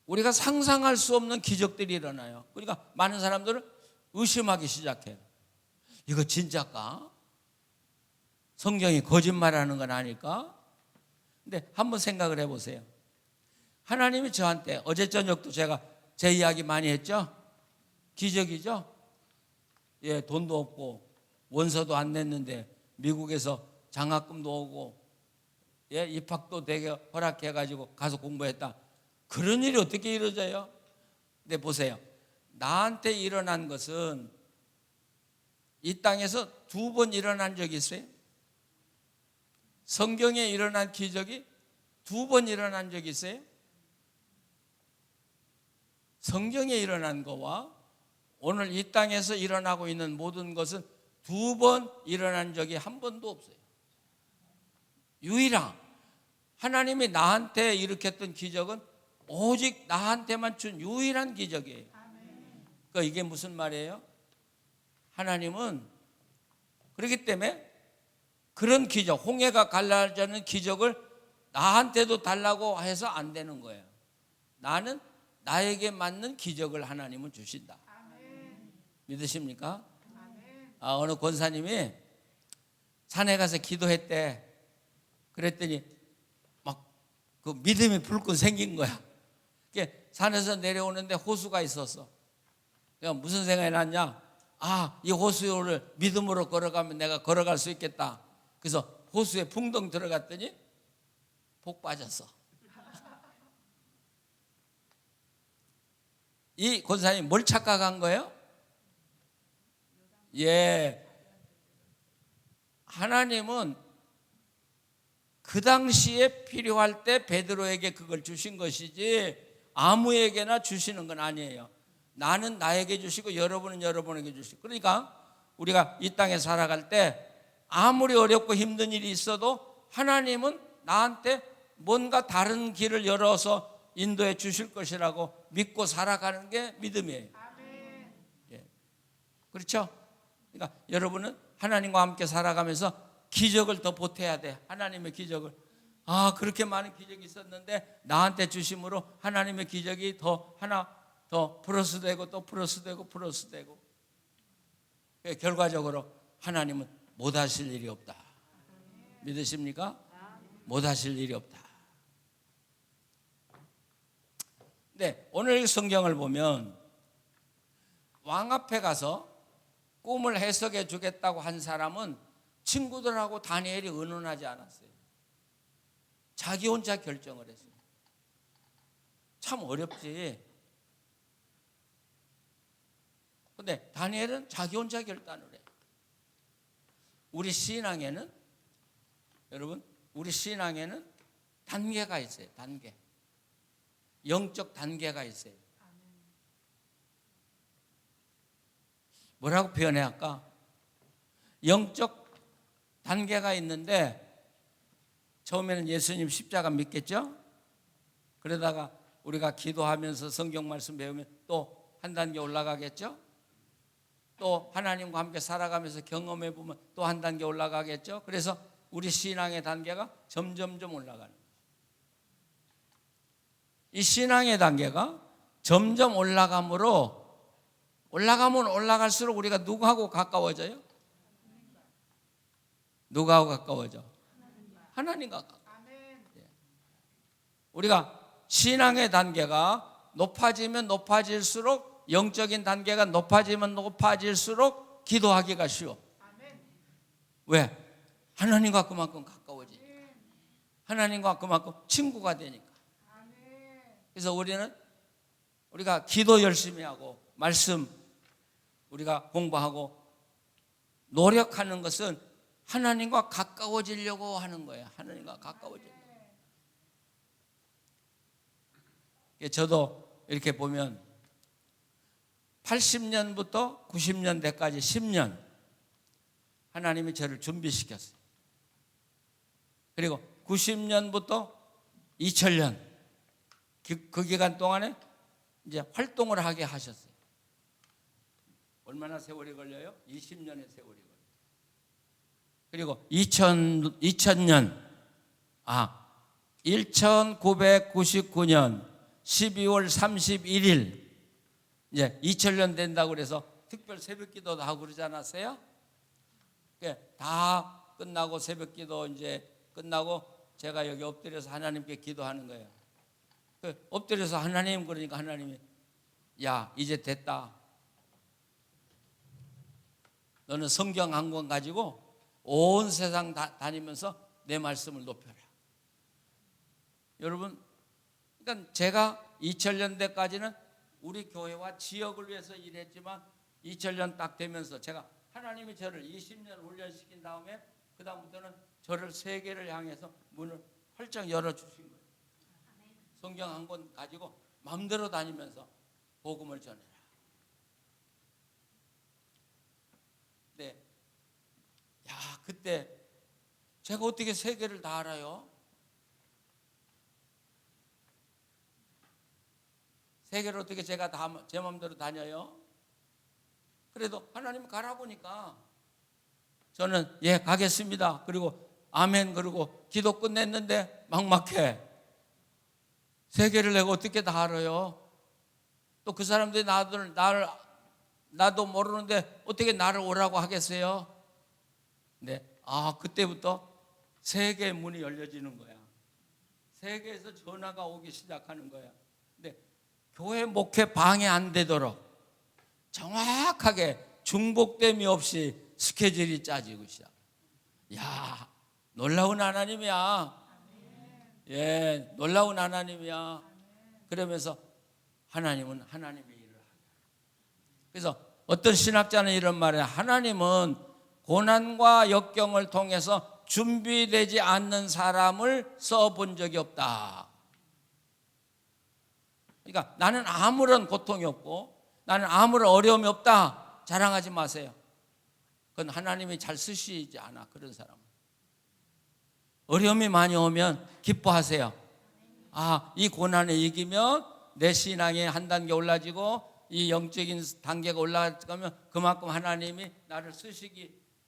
우리가 상상할 수 없는 기적들이 일어나요. 그러니까 많은 사람들은 의심하기 시작해요. 이거 진짜일까? 성경이 거짓말하는 건 아닐까? 근데 한번 생각을 해보세요. 하나님이 저한테, 어제 저녁도 제가 제 이야기 많이 했죠? 기적이죠? 예, 돈도 없고 원서도 안 냈는데 미국에서 장학금도 오고, 예, 입학도 되게 허락해가지고 가서 공부했다. 그런 일이 어떻게 이루어져요? 근데 보세요. 나한테 일어난 것은 이 땅에서 2번 일어난 적이 있어요. 성경에 일어난 기적이 2번 일어난 적이 있어요. 성경에 일어난 거와 오늘 이 땅에서 일어나고 있는 모든 것은 2번 일어난 적이 한 번도 없어요. 유일한 하나님이 나한테 일으켰던 기적은 오직 나한테만 준 유일한 기적이에요. 그러니까 이게 무슨 말이에요? 하나님은 그렇기 때문에 그런 기적, 홍해가 갈라지는 기적을 나한테도 달라고 해서 안 되는 거예요. 나는 나에게 맞는 기적을 하나님은 주신다. 믿으십니까? 어느 권사님이 산에 가서 기도했대. 그랬더니 막 그 믿음이 불끈 생긴 거야. 산에서 내려오는데 호수가 있었어. 그러니까 무슨 생각이 났냐? 이 호수를 믿음으로 걸어가면 내가 걸어갈 수 있겠다. 그래서 호수에 풍덩 들어갔더니 복 빠졌어. 이 권사님 뭘 착각한 거예요? 하나님은 그 당시에 필요할 때 베드로에게 그걸 주신 것이지 아무에게나 주시는 건 아니에요. 나는 나에게 주시고 여러분은 여러분에게 주시고. 그러니까 우리가 이 땅에 살아갈 때 아무리 어렵고 힘든 일이 있어도 하나님은 나한테 뭔가 다른 길을 열어서 인도해 주실 것이라고 믿고 살아가는 게 믿음이에요. 그렇죠? 그러니까 여러분은 하나님과 함께 살아가면서 기적을 더 보태야 돼. 하나님의 기적을. 그렇게 많은 기적이 있었는데 나한테 주심으로 하나님의 기적이 더 하나 더 플러스되고 또 플러스되고 플러스되고. 결과적으로 하나님은 못하실 일이 없다. 믿으십니까? 못하실 일이 없다. 근데 오늘 성경을 보면 왕 앞에 가서 꿈을 해석해 주겠다고 한 사람은 친구들하고 다니엘이 의논하지 않았어요. 자기 혼자 결정을 했어요. 참 어렵지. 근데 다니엘은 자기 혼자 결단을 해. 우리 신앙에는, 여러분, 우리 신앙에는 단계가 있어요. 단계. 영적 단계가 있어요. 뭐라고 표현해야 할까? 영적 단계가 있는데 처음에는 예수님 십자가 믿겠죠? 그러다가 우리가 기도하면서 성경 말씀 배우면 또 한 단계 올라가겠죠? 또 하나님과 함께 살아가면서 경험해 보면 또 한 단계 올라가겠죠? 그래서 우리 신앙의 단계가 점점점 올라가는 거예요. 이 신앙의 단계가 점점 올라가면 올라갈수록 우리가 누구하고 가까워져요? 누구하고 가까워져? 하나님과 가까워. 우리가 신앙의 단계가 높아지면 높아질수록, 영적인 단계가 높아지면 높아질수록 기도하기가 쉬워. 왜? 하나님과 그만큼 가까워지니까. 하나님과 그만큼 친구가 되니까. 그래서 우리가 기도 열심히 하고 말씀 우리가 공부하고 노력하는 것은 하나님과 가까워지려고 하는 거예요. 하나님과 가까워지려고. 저도 이렇게 보면 80년부터 90년대까지 10년 하나님이 저를 준비시켰어요. 그리고 90년부터 2000년 그 기간 동안에 이제 활동을 하게 하셨어요. 얼마나 세월이 걸려요? 20년의 세월이 걸려요. 그리고 2000년 1999년 12월 31일 이제 2000년 된다고 그래서 특별 새벽기도도 하고 그러지 않았어요? 다 끝나고 새벽기도 이제 끝나고 제가 여기 엎드려서 하나님께 기도하는 거예요. 엎드려서 하나님, 그러니까 하나님이 야 이제 됐다. 너는 성경 한 권 가지고 온 세상 다니면서 내 말씀을 높여라. 여러분, 그러니까 제가 2000년대까지는 우리 교회와 지역을 위해서 일했지만 2000년 딱 되면서 제가 하나님이 저를 20년 훈련시킨 다음에 그 다음부터는 저를 세계를 향해서 문을 활짝 열어주신 거예요. 성경 한 권 가지고 마음대로 다니면서 복음을 전해라. 그때 그때 제가 어떻게 세계를 다 알아요? 세계를 어떻게 제가 다 제 마음대로 다녀요? 그래도 하나님 가라고 하니까 저는 예 가겠습니다. 그리고 아멘 그러고 기도 끝냈는데 막막해. 세계를 내가 어떻게 다 알아요? 또 그 사람들이 나도 모르는데 어떻게 나를 오라고 하겠어요? 네, 그때부터 세계의 문이 열려지는 거야. 세계에서 전화가 오기 시작하는 거야. 근데 교회 목회 방해 안 되도록 정확하게 중복됨이 없이 스케줄이 짜지고 시작. 야, 놀라운 하나님이야. 예, 놀라운 하나님이야. 그러면서 하나님은 하나님의 일을 하다. 그래서 어떤 신학자는 이런 말을 해요. 하나님은 고난과 역경을 통해서 준비되지 않는 사람을 써본 적이 없다. 그러니까 나는 아무런 고통이 없고 나는 아무런 어려움이 없다 자랑하지 마세요. 그건 하나님이 잘 쓰시지 않아. 그런 사람은 어려움이 많이 오면 기뻐하세요. 이 고난에 이기면 내 신앙이 한 단계 올라지고 이 영적인 단계가 올라가면 그만큼 하나님이 나를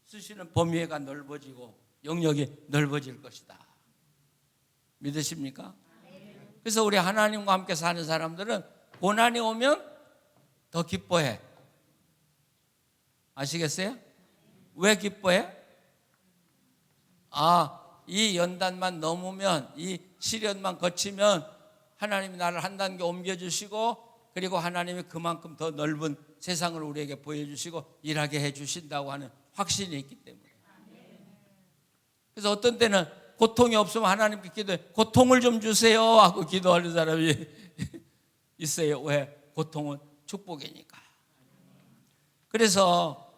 쓰시는 범위가 넓어지고 영역이 넓어질 것이다. 믿으십니까? 그래서 우리 하나님과 함께 사는 사람들은 고난이 오면 더 기뻐해. 아시겠어요? 왜 기뻐해? 이 연단만 넘으면, 이 시련만 거치면 하나님이 나를 한 단계 옮겨주시고, 그리고 하나님이 그만큼 더 넓은 세상을 우리에게 보여주시고 일하게 해주신다고 하는 확신이 있기 때문에. 그래서 어떤 때는 고통이 없으면 하나님께 기도해. 고통을 좀 주세요 하고 기도하는 사람이 있어요. 왜? 고통은 축복이니까. 그래서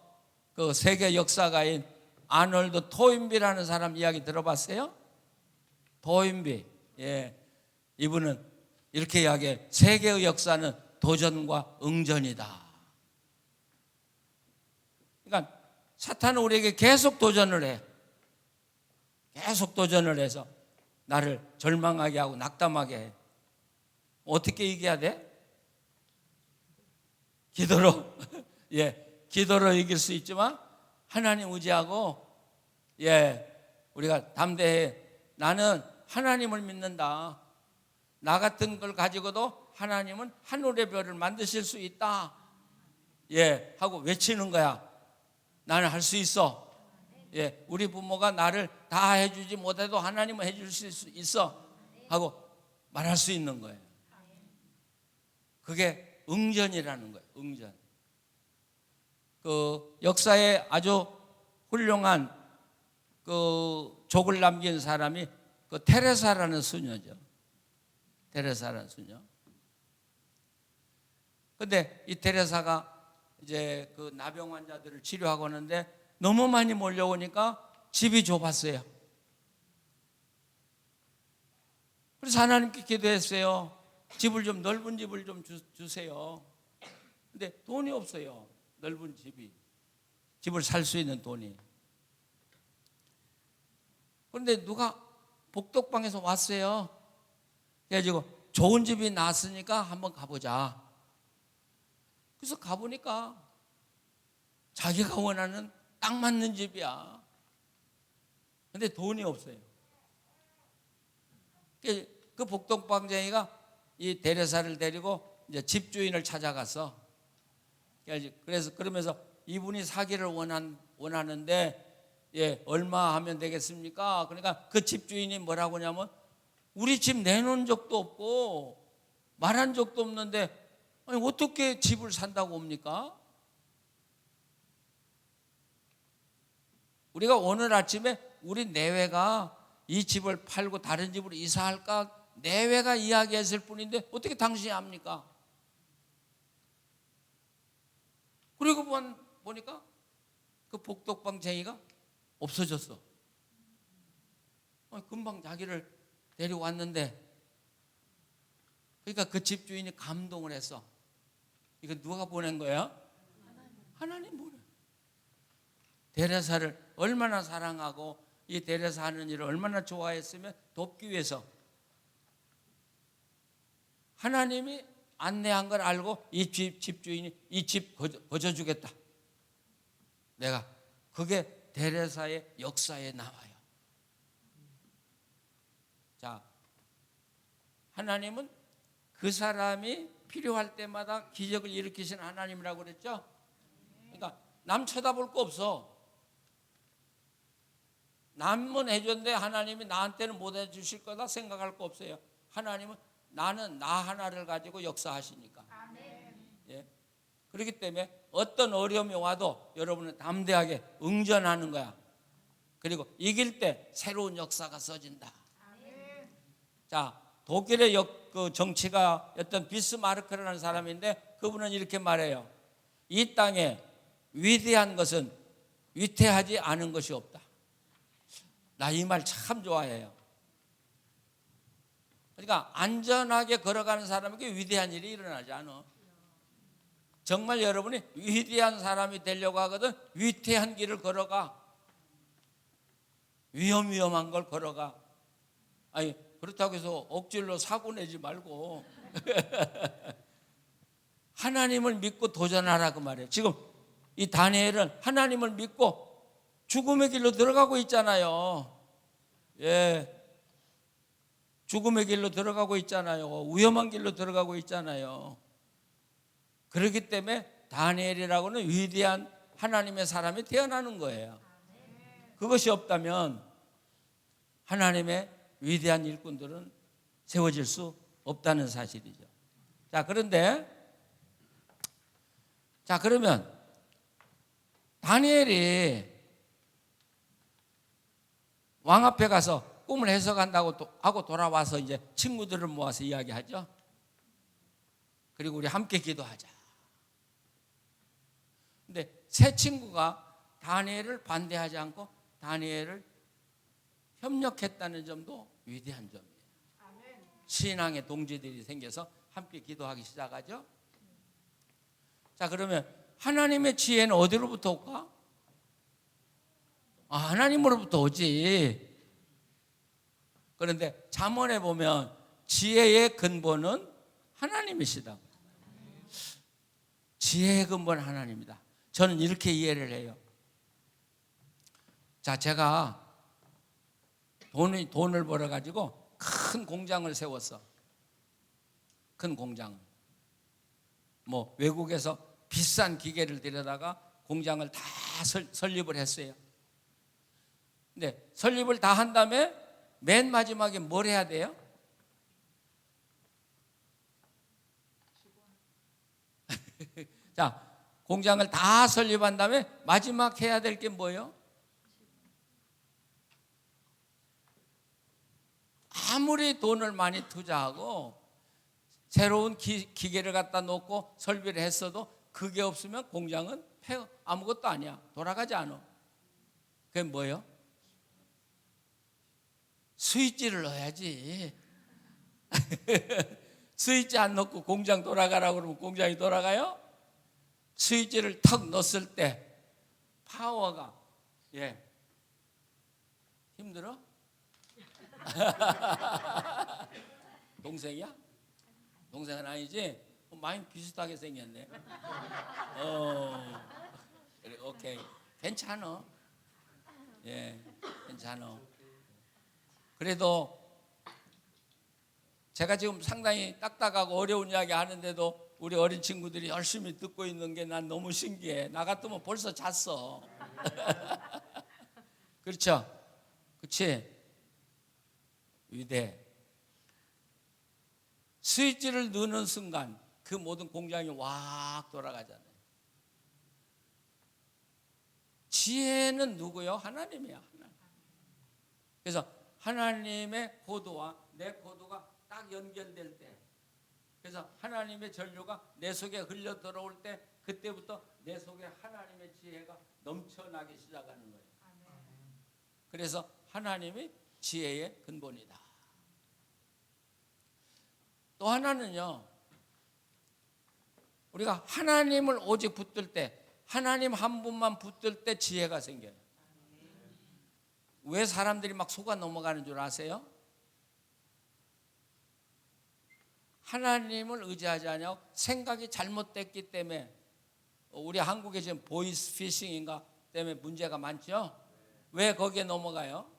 그 세계 역사가인 아놀드 토인비라는 사람 이야기 들어봤어요? 토인비. 예. 이분은 이렇게 이야기해. 세계의 역사는 도전과 응전이다. 그러니까 사탄은 우리에게 계속 도전을 해. 계속 도전을 해서 나를 절망하게 하고 낙담하게 해. 어떻게 이겨야 돼? 기도로. 예, 기도로 이길 수 있지만 하나님 의지하고, 예, 우리가 담대해. 나는 하나님을 믿는다. 나 같은 걸 가지고도 하나님은 하늘의 별을 만드실 수 있다. 예, 하고 외치는 거야. 나는 할 수 있어. 예, 우리 부모가 나를 다 해주지 못해도 하나님은 해줄 수 있어. 하고 말할 수 있는 거예요. 그게 응전이라는 거예요. 응전. 그 역사에 아주 훌륭한 그 족을 남긴 사람이 그 테레사라는 수녀죠. 테레사라는 수녀. 근데 이 테레사가 이제 그 나병 환자들을 치료하고 하는데 너무 많이 몰려오니까 집이 좁았어요. 그래서 하나님께 기도했어요. 집을 좀 넓은 집을 좀 주세요. 근데 돈이 없어요. 넓은 집을 살 수 있는 돈이. 그런데 누가 복덕방에서 왔어요. 그래가지고 좋은 집이 나왔으니까 한번 가보자. 그래서 가보니까 자기가 원하는 딱 맞는 집이야. 근데 돈이 없어요. 그 복덕방쟁이가 이 대레사를 데리고 이제 집주인을 찾아가서, 그래서 그러면서 이분이 사기를 원하는데, 예, 얼마 하면 되겠습니까? 그러니까 그 집주인이 뭐라고 하냐면, 우리 집 내놓은 적도 없고 말한 적도 없는데 아니, 어떻게 집을 산다고 옵니까? 우리가 오늘 아침에 우리 내외가 이 집을 팔고 다른 집으로 이사할까 내외가 이야기했을 뿐인데 어떻게 당신이 압니까? 그리고 보니까 그 복덕방쟁이가 없어졌어. 금방 자기를 데려왔는데, 그러니까 그 집주인이 감동을 했어. 이거 누가 보낸 거야? 하나님 보내. 데레사를 얼마나 사랑하고 이 데레사 하는 일을 얼마나 좋아했으면 돕기 위해서 하나님이 안내한 걸 알고 이 집주인이 이 집 거저주겠다. 내가 그게 데레사의 역사에 나와요. 자, 하나님은 그 사람이 필요할 때마다 기적을 일으키신 하나님이라고 그랬죠. 그러니까 남 쳐다볼 거 없어. 남은 해줬는데 하나님이 나한테는 못 해주실 거다 생각할 거 없어요. 하나님은 나는 나 하나를 가지고 역사하시니까. 예. 그렇기 때문에 어떤 어려움이 와도 여러분은 담대하게 응전하는 거야. 그리고 이길 때 새로운 역사가 써진다. 자, 독일의 그 정치가였던 비스마르크라는 사람인데 그분은 이렇게 말해요. 이 땅에 위대한 것은 위태하지 않은 것이 없다. 나 이 말 참 좋아해요. 그러니까 안전하게 걸어가는 사람에게 위대한 일이 일어나지 않아. 정말 여러분이 위대한 사람이 되려고 하거든 위태한 길을 걸어가. 위험한 걸 걸어가. 아니 그렇다고 해서 억지로 사고 내지 말고 하나님을 믿고 도전하라 그 말이에요. 지금 이 다니엘은 하나님을 믿고 죽음의 길로 들어가고 있잖아요. 예, 죽음의 길로 들어가고 있잖아요. 위험한 길로 들어가고 있잖아요. 그렇기 때문에 다니엘이라고는 위대한 하나님의 사람이 태어나는 거예요. 그것이 없다면 하나님의 위대한 일꾼들은 세워질 수 없다는 사실이죠. 자, 그러면 다니엘이 왕 앞에 가서 꿈을 해석한다고 하고 돌아와서 이제 친구들을 모아서 이야기하죠. 그리고 우리 함께 기도하자. 근데 세 친구가 다니엘을 반대하지 않고 다니엘을 협력했다는 점도 위대한 점이에요. 신앙의 동지들이 생겨서 함께 기도하기 시작하죠. 자, 그러면 하나님의 지혜는 어디로부터 올까? 하나님으로부터 오지. 그런데 잠언에 보면 지혜의 근본은 하나님이시다. 지혜의 근본은 하나님이다. 저는 이렇게 이해를 해요. 자, 제가 돈을 벌어가지고 큰 공장을 세웠어. 큰 공장. 뭐 외국에서 비싼 기계를 들여다가 공장을 다 설립을 했어요. 근데 설립을 다 한 다음에 맨 마지막에 뭘 해야 돼요? 자, 공장을 다 설립한 다음에 마지막 해야 될 게 뭐예요? 아무리 돈을 많이 투자하고 새로운 기계를 갖다 놓고 설비를 했어도 그게 없으면 공장은 아무것도 아니야. 돌아가지 않아. 그게 뭐예요? 스위치를 넣어야지. 스위치 안 넣고 공장 돌아가라고 그러면 공장이 돌아가요? 스위치를 턱 넣었을 때 파워가 힘들어? 동생이야? 동생은 아니지? 많이 비슷하게 생겼네. 그래, 오케이. 괜찮아. 예, 괜찮아. 그래도 제가 지금 상당히 딱딱하고 어려운 이야기 하는데도 우리 어린 친구들이 열심히 듣고 있는 게 난 너무 신기해. 나 같으면 벌써 잤어. 그렇죠? 그렇지? 위대. 스위치를 넣는 순간 그 모든 공장이 확 돌아가잖아요. 지혜는 누구요? 하나님이야. 하나님. 그래서 하나님의 코드와 내 코드가 딱 연결될 때, 그래서 하나님의 전류가 내 속에 흘려 들어올 때, 그때부터 내 속에 하나님의 지혜가 넘쳐나기 시작하는 거예요. 그래서 하나님이 지혜의 근본이다. 또 하나는요, 우리가 하나님을 오직 붙들 때 하나님 한 분만 붙들 때 지혜가 생겨요. 왜 사람들이 막 속아 넘어가는 줄 아세요? 하나님을 의지하지 않냐고 생각이 잘못됐기 때문에. 우리 한국에 지금 보이스 피싱인가 때문에 문제가 많죠. 왜 거기에 넘어가요?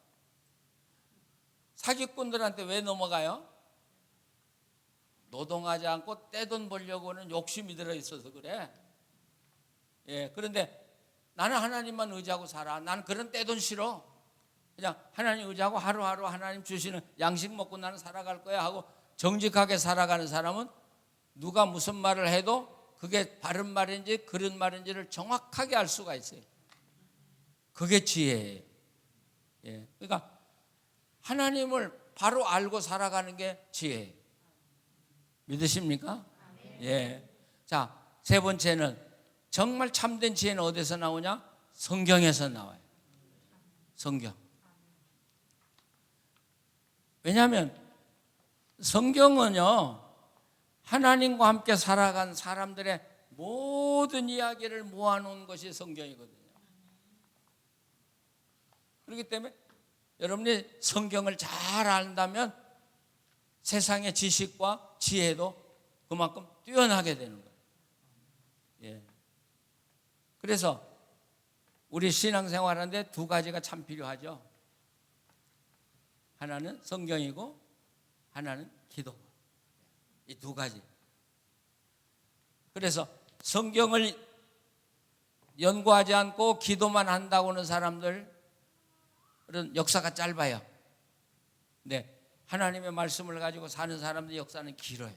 사기꾼들한테 왜 넘어가요? 노동하지 않고 떼돈 벌려고 하는 욕심이 들어있어서 그래. 예, 그런데 나는 하나님만 의지하고 살아. 나는 그런 떼돈 싫어. 그냥 하나님 의지하고 하루하루 하나님 주시는 양식 먹고 나는 살아갈 거야 하고 정직하게 살아가는 사람은 누가 무슨 말을 해도 그게 바른 말인지 그른 말인지를 정확하게 알 수가 있어요. 그게 지혜예요. 예, 그러니까 하나님을 바로 알고 살아가는 게 지혜예요. 믿으십니까? 예. 자, 세 번째는 정말 참된 지혜는 어디서 나오냐? 성경에서 나와요. 성경. 왜냐하면 성경은요, 하나님과 함께 살아간 사람들의 모든 이야기를 모아놓은 것이 성경이거든요. 그렇기 때문에 여러분이 성경을 잘 안다면 세상의 지식과 지혜도 그만큼 뛰어나게 되는 거예요. 예. 그래서 우리 신앙생활하는데 두 가지가 참 필요하죠. 하나는 성경이고 하나는 기도. 이 두 가지. 그래서 성경을 연구하지 않고 기도만 한다고 하는 사람들은 역사가 짧아요. 근데 하나님의 말씀을 가지고 사는 사람들의 역사는 길어요.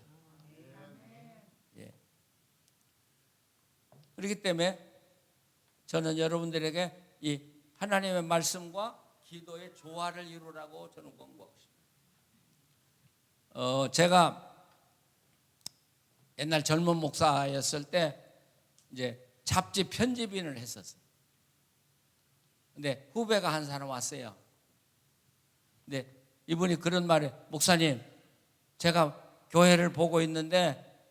예. 그렇기 때문에 저는 여러분들에게 이 하나님의 말씀과 기도의 조화를 이루라고 저는 권고하고 싶습니다. 제가 옛날 젊은 목사였을 때 이제 잡지 편집인을 했었어요. 근데 후배가 한 사람 왔어요. 근데 이분이 그런 말에, 목사님, 제가 교회를 보고 있는데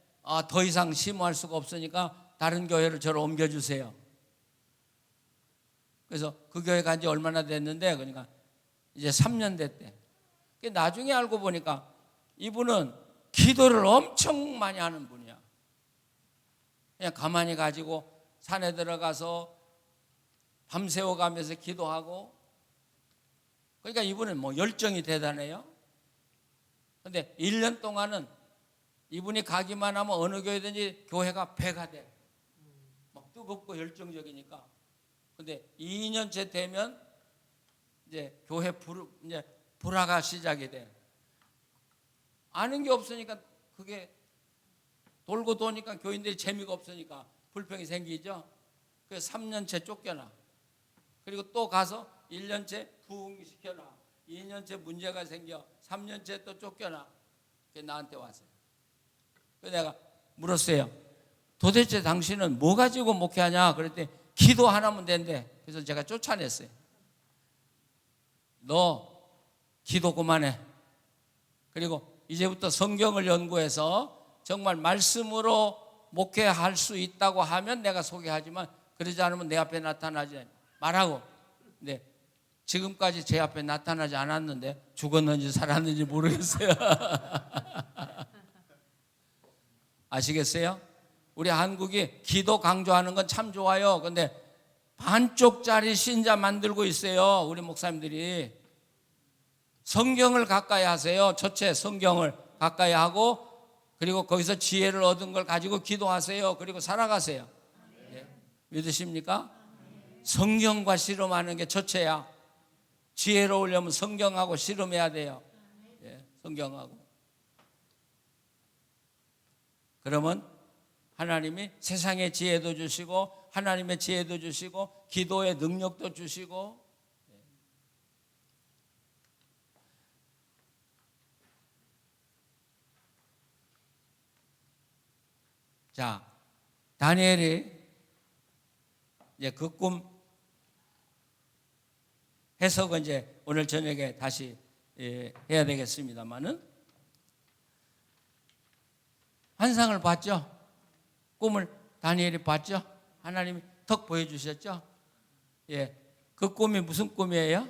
더 이상 심호할 수가 없으니까 다른 교회를 저를 옮겨주세요. 그래서 그 교회 간 지 얼마나 됐는데, 그러니까 이제 3년 됐대. 나중에 알고 보니까 이분은 기도를 엄청 많이 하는 분이야. 그냥 가만히 가지고 산에 들어가서 밤새워 가면서 기도하고. 그러니까 이분은 뭐 열정이 대단해요. 그런데 1년 동안은 이분이 가기만 하면 어느 교회든지 교회가 배가 돼. 막 뜨겁고 열정적이니까. 근데 2년째 되면 이제 교회 이제 불화가 시작이 돼. 아는 게 없으니까 그게 돌고 도니까 교인들이 재미가 없으니까 불평이 생기죠. 그래서 3년째 쫓겨나. 그리고 또 가서 1년째 부흥시켜놔. 2년째 문제가 생겨. 3년째 또 쫓겨나. 그게 나한테 왔어요. 그래서 내가 물었어요. 도대체 당신은 뭐 가지고 목회하냐? 그랬더니 기도 하나면 된대. 그래서 제가 쫓아냈어요. 너 기도 그만해. 그리고 이제부터 성경을 연구해서 정말 말씀으로 목회할 수 있다고 하면 내가 소개하지만 그러지 않으면 내 앞에 나타나지 말라고. 근데 지금까지 제 앞에 나타나지 않았는데 죽었는지 살았는지 모르겠어요. 아시겠어요? 우리 한국이 기도 강조하는 건 참 좋아요. 근데 반쪽짜리 신자 만들고 있어요. 우리 목사님들이. 성경을 가까이 하세요. 첫째 성경을 가까이 하고, 그리고 거기서 지혜를 얻은 걸 가지고 기도하세요. 그리고 살아가세요. 예. 믿으십니까? 성경과 씨름하는 게 첫째야. 지혜로우려면 성경하고 씨름해야 돼요. 예. 성경하고. 그러면 하나님이 세상의 지혜도 주시고 하나님의 지혜도 주시고 기도의 능력도 주시고. 자, 다니엘이 이제 그 꿈 해석은 이제 오늘 저녁에 다시 해야 되겠습니다만은, 환상을 봤죠. 꿈을 다니엘이 봤죠. 하나님이 턱 보여주셨죠? 예, 그 꿈이 무슨 꿈이에요?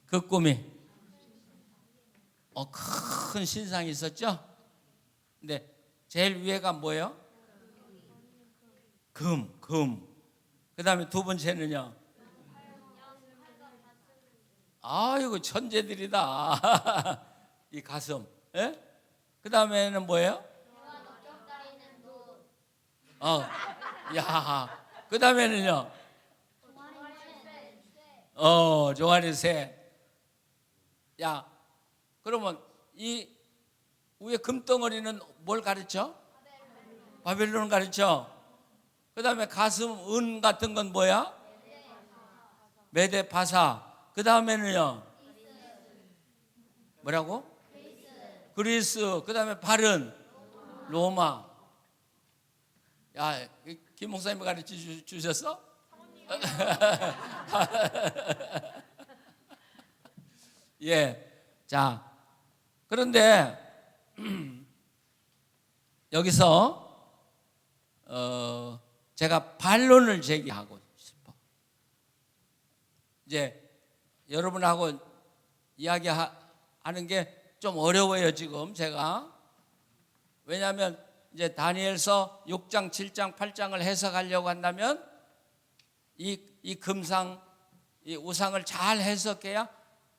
그 꿈이 큰 신상이 있었죠? 근데 제일 위에가 뭐예요? 금. 그 다음에 두 번째는요? 아이고 천재들이다. 이 가슴. 예? 그 다음에는 뭐예요? 야. 그 다음에는요? 종아리 새. 야, 그러면 이 위에 금덩어리는 뭘 가르쳐? 바벨론을 가르쳐. 그 다음에 가슴, 은 같은 건 뭐야? 메대, 바사. 그 다음에는요? 뭐라고? 그리스. 그 다음에 발은? 로마. 야, 김 목사님이 가르쳐 주셨어? 예. 자, 그런데 여기서 제가 반론을 제기하고 싶어. 이제 여러분하고 이야기하는 게 좀 어려워요 지금 제가. 왜냐하면 이제 다니엘서 6장, 7장, 8장을 해석하려고 한다면 이 금상, 이 우상을 잘 해석해야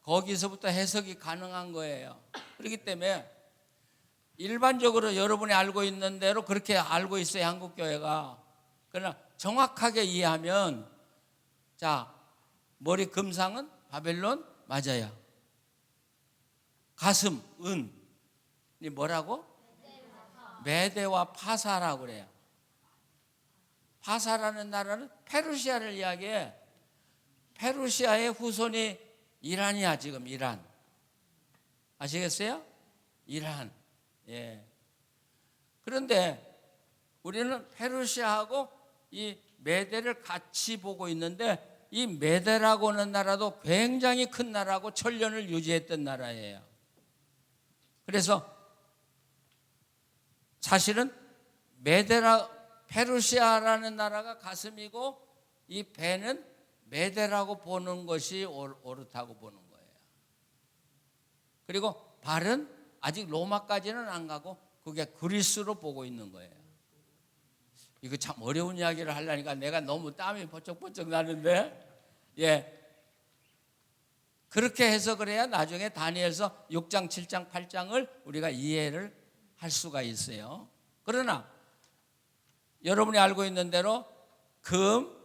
거기서부터 해석이 가능한 거예요. 그렇기 때문에 일반적으로 여러분이 알고 있는 대로 그렇게 알고 있어요, 한국교회가. 그러나 정확하게 이해하면, 자, 머리 금상은 바벨론 맞아요. 가슴, 이 뭐라고? 메대와 파사라고 그래요. 파사라는 나라는 페르시아를 이야기해. 페르시아의 후손이 이란이야, 지금 이란. 아시겠어요? 이란. 예. 그런데 우리는 페르시아하고 이 메대를 같이 보고 있는데, 이 메대라고 하는 나라도 굉장히 큰 나라고 천년을 유지했던 나라예요. 그래서 사실은 페르시아라는 나라가 가슴이고 이 배는 메대라고 보는 것이 옳다고 보는 거예요. 그리고 발은 아직 로마까지는 안 가고 그게 그리스로 보고 있는 거예요. 이거 참 어려운 이야기를 하려니까 내가 너무 땀이 번쩍번쩍 나는데, 예. 그렇게 해석을 해야 나중에 다니엘서 6장, 7장, 8장을 우리가 이해를 할 수가 있어요. 그러나 여러분이 알고 있는 대로 금,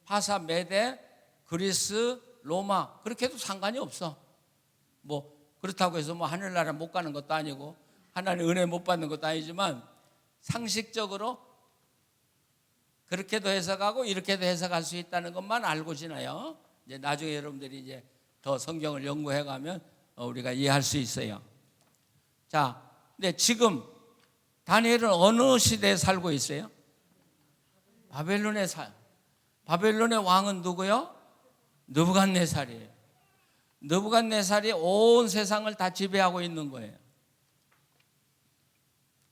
파사, 메대, 그리스, 로마 그렇게 해도 상관이 없어. 뭐 그렇다고 해서 뭐 하늘나라 못 가는 것도 아니고 하나님 은혜 못 받는 것도 아니지만 상식적으로 그렇게도 해석하고 이렇게도 해석할 수 있다는 것만 알고 지나요. 이제 나중에 여러분들이 이제 더 성경을 연구해 가면 우리가 이해할 수 있어요. 자, 근데 지금 다니엘은 어느 시대에 살고 있어요? 바벨론의 왕은 누구요? 느부갓네살이에요. 느부갓네살이 온 세상을 다 지배하고 있는 거예요.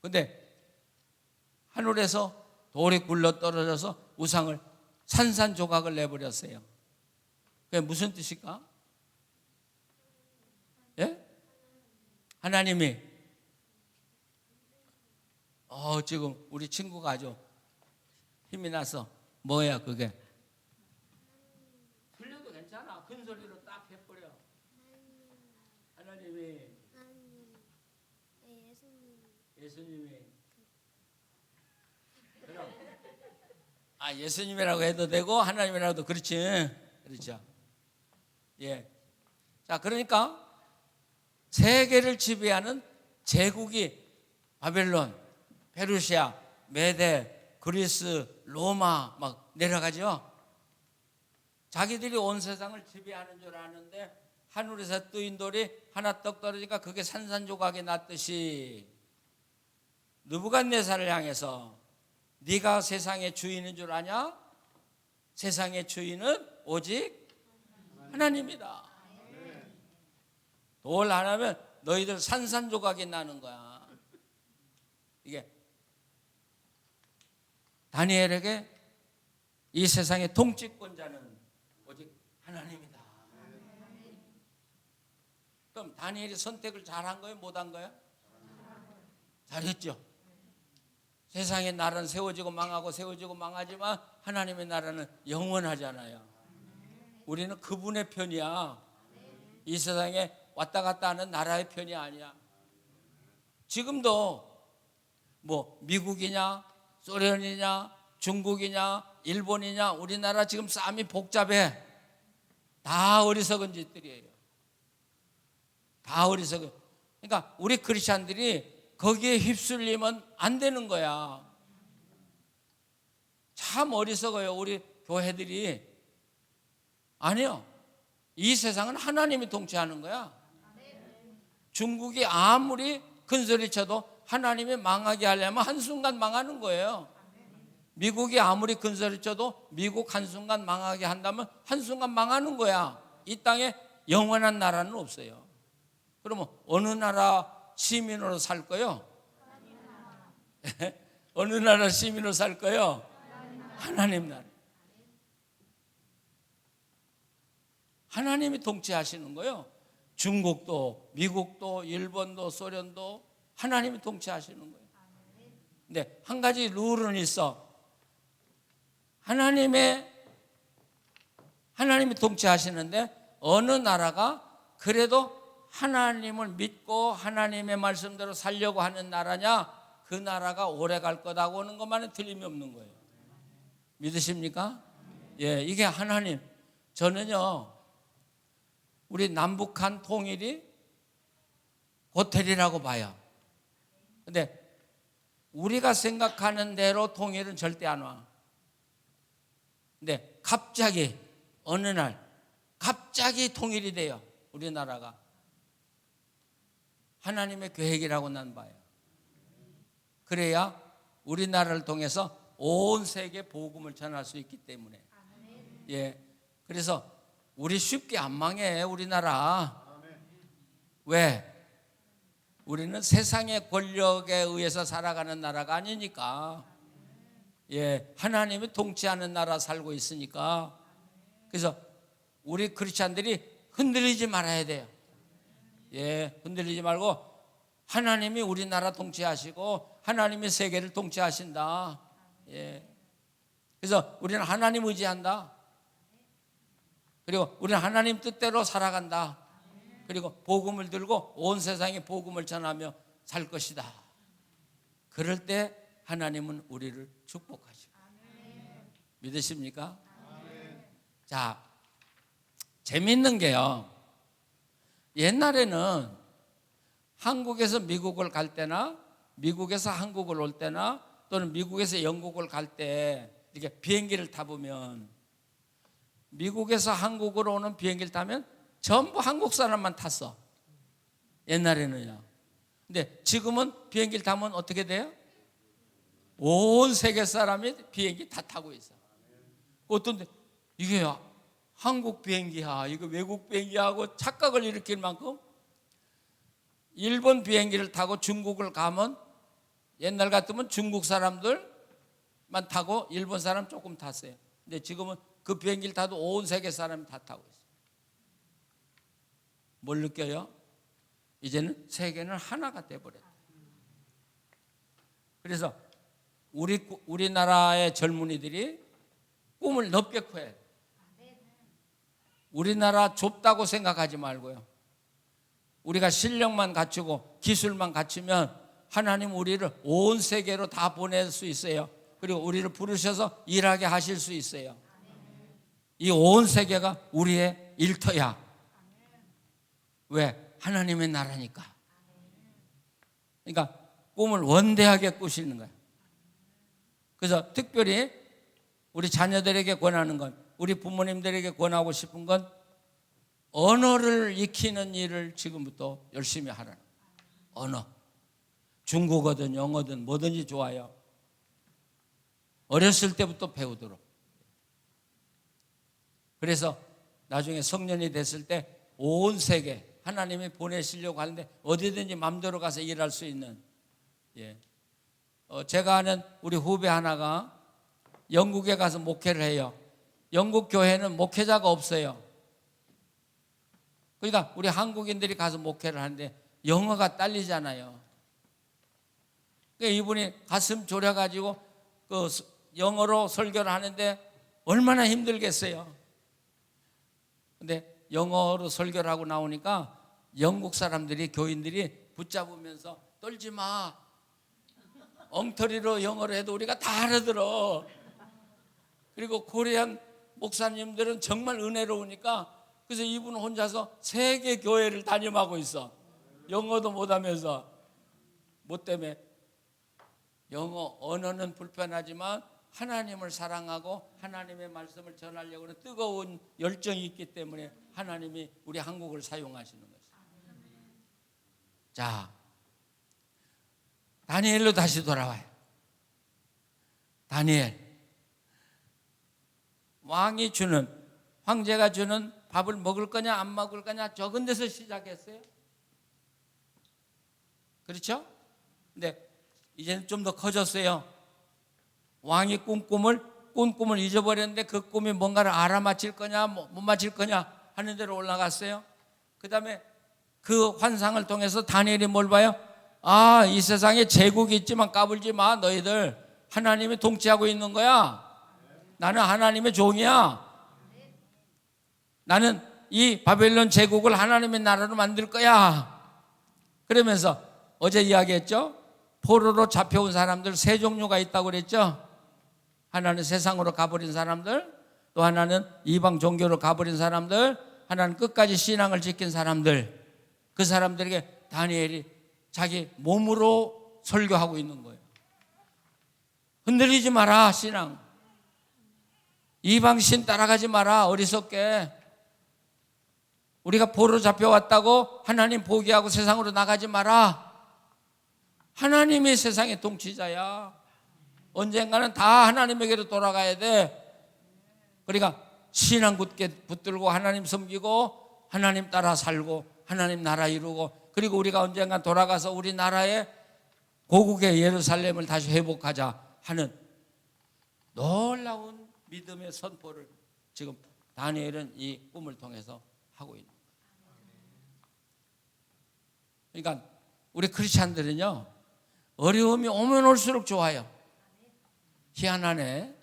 근데 하늘에서 돌이 굴러 떨어져서 우상을 산산조각을 내버렸어요. 그게 무슨 뜻일까? 예? 하나님이 지금 우리 친구가 아주 힘이 나서 뭐야 그게? 틀려도 괜찮아. 큰 소리로 딱 해버려. 하나님이 예수님이 그럼 예수님이라고 해도 되고 하나님이라고도 그렇지. 그렇죠. 예. 자, 그러니까 세계를 지배하는 제국이 바벨론, 페르시아, 메대, 그리스, 로마 막 내려가죠. 자기들이 온 세상을 지배하는 줄 아는데 하늘에서 뜨인 돌이 하나 떡 떨어지니까 그게 산산조각이 났듯이 느부갓네살을 향해서 네가 세상의 주인인 줄 아냐? 세상의 주인은 오직 하나님이다. 돌 하나면 너희들 산산조각이 나는 거야. 이게 다니엘에게 이 세상의 통치권자는 오직 하나님이다. 그럼 다니엘이 선택을 잘한 거예요? 못한 거예요? 잘했죠. 세상의 나라는 세워지고 망하고 세워지고 망하지만 하나님의 나라는 영원하잖아요. 우리는 그분의 편이야. 이 세상에 왔다 갔다 하는 나라의 편이 아니야. 지금도 뭐 미국이냐 소련이냐 중국이냐 일본이냐 우리나라 지금 싸움이 복잡해. 다 어리석은 짓들이에요. 다 어리석은. 그러니까 우리 크리스찬들이 거기에 휩쓸리면 안 되는 거야. 참 어리석어요 우리 교회들이. 아니요, 이 세상은 하나님이 통치하는 거야. 중국이 아무리 큰 소리 쳐도 하나님이 망하게 하려면 한순간 망하는 거예요. 미국이 아무리 큰 소리 쳐도 미국 한순간 망하게 한다면 한순간 망하는 거야. 이 땅에 영원한 나라는 없어요. 그러면 어느 나라 시민으로 살 거요? 어느 나라 시민으로 살 거요? 하나님 나라. 하나님이 통치하시는 거예요. 중국도 미국도 일본도 소련도 하나님이 통치하시는 거예요. 근데 한 가지 룰은 있어. 하나님이 통치하시는데 어느 나라가 그래도 하나님을 믿고 하나님의 말씀대로 살려고 하는 나라냐, 그 나라가 오래 갈 거다고 하는 것만은 틀림이 없는 거예요. 믿으십니까? 예, 이게 하나님. 저는요 우리 남북한 통일이 고텔이라고 봐요. 근데 우리가 생각하는 대로 통일은 절대 안 와. 근데 갑자기 어느 날 갑자기 통일이 돼요. 우리나라가. 하나님의 계획이라고 난 봐요. 그래야 우리나라를 통해서 온 세계 복음을 전할 수 있기 때문에. 예. 그래서 우리 쉽게 안 망해 우리나라. 왜? 우리는 세상의 권력에 의해서 살아가는 나라가 아니니까. 예, 하나님이 통치하는 나라 살고 있으니까. 그래서 우리 크리스찬들이 흔들리지 말아야 돼요. 예, 흔들리지 말고 하나님이 우리나라 통치하시고 하나님이 세계를 통치하신다. 예. 그래서 우리는 하나님 의지한다. 그리고 우리는 하나님 뜻대로 살아간다. 그리고 복음을 들고 온 세상에 복음을 전하며 살 것이다. 그럴 때 하나님은 우리를 축복하시고. 믿으십니까? 자, 재밌는 게요, 옛날에는 한국에서 미국을 갈 때나 미국에서 한국을 올 때나 또는 미국에서 영국을 갈 때 이렇게 비행기를 타보면, 미국에서 한국으로 오는 비행기를 타면 전부 한국 사람만 탔어. 옛날에는요. 근데 지금은 비행기를 타면 어떻게 돼요? 온 세계 사람이 비행기 다 타고 있어. 어떤데 이게 한국 비행기야, 이거 외국 비행기하고 착각을 일으킬 만큼. 일본 비행기를 타고 중국을 가면 옛날 같으면 중국 사람들만 타고 일본 사람 조금 탔어요. 근데 지금은 그 비행기를 타도 온 세계 사람이 다 타고 있어요. 뭘 느껴요? 이제는 세계는 하나가 돼버렸다. 그래서 우리나라의 젊은이들이 꿈을 넓게 커야 돼. 우리나라 좁다고 생각하지 말고요. 우리가 실력만 갖추고 기술만 갖추면 하나님 우리를 온 세계로 다 보낼 수 있어요. 그리고 우리를 부르셔서 일하게 하실 수 있어요. 이 온 세계가 우리의 일터야. 왜? 하나님의 나라니까. 그러니까 꿈을 원대하게 꾸시는 거예요. 그래서 특별히 우리 자녀들에게 권하는 건, 우리 부모님들에게 권하고 싶은 건, 언어를 익히는 일을 지금부터 열심히 하라는 거예요. 언어. 중국어든 영어든 뭐든지 좋아요. 어렸을 때부터 배우도록. 그래서 나중에 성년이 됐을 때 온 세계 하나님이 보내시려고 하는데 어디든지 마음대로 가서 일할 수 있는. 예. 제가 아는 우리 후배 하나가 영국에 가서 목회를 해요. 영국 교회는 목회자가 없어요. 그러니까 우리 한국인들이 가서 목회를 하는데 영어가 딸리잖아요. 그러니까 이분이 가슴 졸여가지고 그 영어로 설교를 하는데 얼마나 힘들겠어요. 근데 영어로 설교를 하고 나오니까 영국 사람들이, 교인들이 붙잡으면서 떨지 마. 엉터리로 영어로 해도 우리가 다 알아들어. 그리고 코리안 목사님들은 정말 은혜로우니까 그래서 이분은 혼자서 세계 교회를 담임하고 있어. 영어도 못하면서. 뭐 때문에? 영어 언어는 불편하지만 하나님을 사랑하고 하나님의 말씀을 전하려고 하는 뜨거운 열정이 있기 때문에 하나님이 우리 한국을 사용하시는 것이에요. 자, 다니엘로 다시 돌아와요. 다니엘. 왕이 주는, 황제가 주는 밥을 먹을 거냐 안 먹을 거냐 적은 데서 시작했어요. 그렇죠? 근데 이제는 좀 더 커졌어요. 왕이 꾼 꿈을 잊어버렸는데 그 꿈이 뭔가를 알아맞힐 거냐 못 맞힐 거냐 하는 대로 올라갔어요. 그 다음에 그 환상을 통해서 다니엘이 뭘 봐요? 아, 이 세상에 제국이 있지만 까불지 마. 너희들 하나님이 통치하고 있는 거야. 나는 하나님의 종이야. 나는 이 바벨론 제국을 하나님의 나라로 만들 거야. 그러면서 어제 이야기했죠? 포로로 잡혀온 사람들 세 종류가 있다고 그랬죠? 하나는 세상으로 가버린 사람들, 또 하나는 이방 종교로 가버린 사람들, 하나는 끝까지 신앙을 지킨 사람들. 그 사람들에게 다니엘이 자기 몸으로 설교하고 있는 거예요. 흔들리지 마라, 신앙. 이방 신 따라가지 마라, 어리석게. 우리가 포로 잡혀왔다고 하나님 포기하고 세상으로 나가지 마라. 하나님이 세상의 통치자야. 언젠가는 다 하나님에게로 돌아가야 돼. 그러니까 신앙 굳게 붙들고 하나님 섬기고 하나님 따라 살고 하나님 나라 이루고, 그리고 우리가 언젠가 돌아가서 우리 나라의 고국의 예루살렘을 다시 회복하자 하는 놀라운 믿음의 선포를 지금 다니엘은 이 꿈을 통해서 하고 있는 거예요. 그러니까 우리 크리스찬들은요, 어려움이 오면 올수록 좋아요. 희한하네.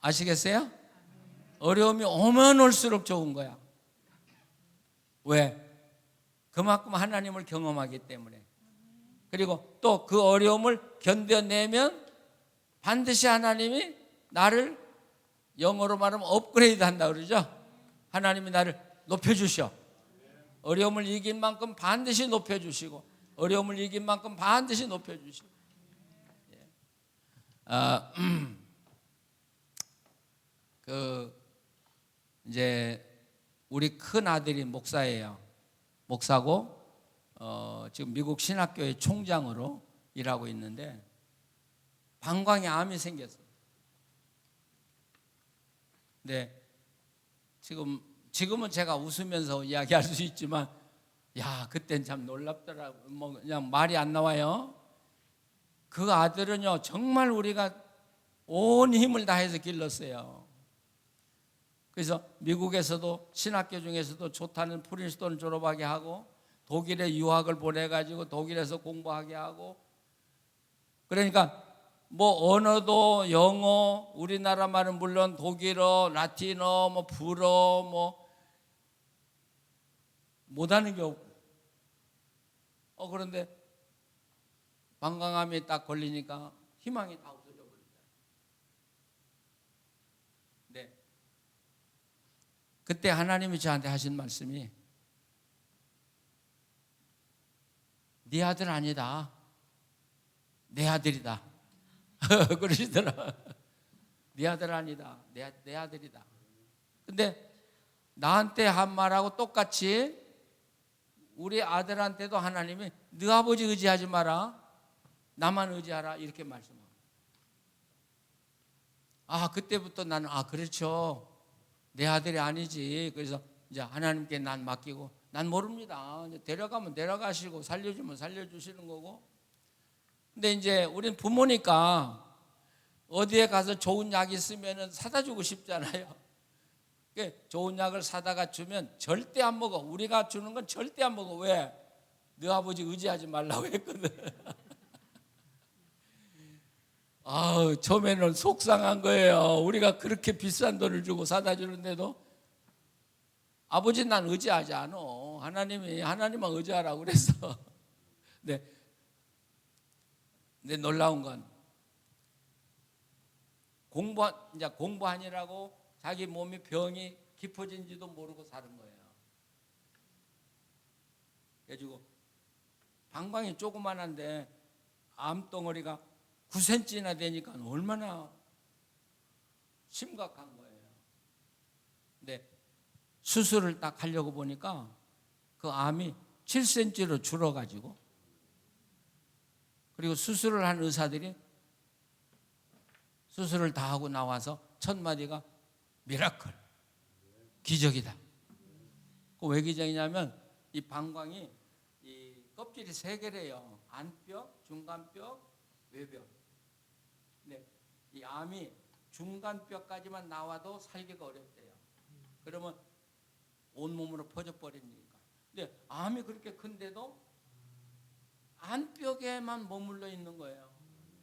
아시겠어요? 어려움이 오면 올수록 좋은 거야. 왜? 그만큼 하나님을 경험하기 때문에. 그리고 또 그 어려움을 견뎌내면 반드시 하나님이 나를, 영어로 말하면 업그레이드 한다 그러죠. 하나님이 나를 높여주셔. 어려움을 이긴 만큼 반드시 높여주시고, 어려움을 이긴 만큼 반드시 높여주시고. 이제 우리 큰 아들이 목사예요. 목사고 지금 미국 신학교의 총장으로 일하고 있는데 방광에 암이 생겼어요. 근데 지금은 제가 웃으면서 이야기할 수 있지만, 야, 그땐 참 놀랍더라고요. 뭐 그냥 말이 안 나와요. 그 아들은요, 정말 우리가 온 힘을 다해서 길렀어요. 그래서 미국에서도 신학교 중에서도 좋다는 프린스턴 졸업하게 하고, 독일에 유학을 보내가지고 독일에서 공부하게 하고, 그러니까 뭐 언어도 영어, 우리나라 말은 물론 독일어, 라틴어, 뭐 불어, 뭐 못하는 게 없고, 그런데 방광암이 딱 걸리니까 희망이 다 없어져 버린다. 네. 그때 하나님이 저한테 하신 말씀이, 네 아들 아니다, 내 아들이다. 그러시더라. 네 아들 아니다, 내 아들이다. 근데 나한테 한 말하고 똑같이 우리 아들한테도 하나님이 네 아버지 의지하지 마라, 나만 의지하라, 이렇게 말씀합니다. 그때부터 나는 그렇죠, 내 아들이 아니지. 그래서 이제 하나님께 난 맡기고, 난 모릅니다. 데려가면 데려가시고 살려주면 살려주시는 거고. 근데 이제 우린 부모니까 어디에 가서 좋은 약 있으면 사다 주고 싶잖아요. 좋은 약을 사다가 주면 절대 안 먹어. 우리가 주는 건 절대 안 먹어. 왜? 너 아버지 의지하지 말라고 했거든. 아우, 처음에는 속상한 거예요. 우리가 그렇게 비싼 돈을 주고 사다 주는데도 아버지 난 의지하지 않아. 하나님만 의지하라고 그랬어. 근데 놀라운 건 이제 공부하느라고 자기 몸이 병이 깊어진지도 모르고 사는 거예요. 그래가지고 방광이 조그만한데 암덩어리가 9cm나 되니까 얼마나 심각한 거예요. 근데 수술을 딱 하려고 보니까 그 암이 7cm로 줄어가지고, 그리고 수술을 한 의사들이 수술을 다 하고 나와서 첫 마디가 미라클, 기적이다. 그 왜 기적이냐면 이 방광이 이 껍질이 3개래요. 안뼈, 중간뼈, 외뼈. 근데 이 암이 중간뼈까지만 나와도 살기가 어렵대요. 그러면 온몸으로 퍼져버리니까. 근데 암이 그렇게 큰데도 안뼈에만 머물러 있는 거예요.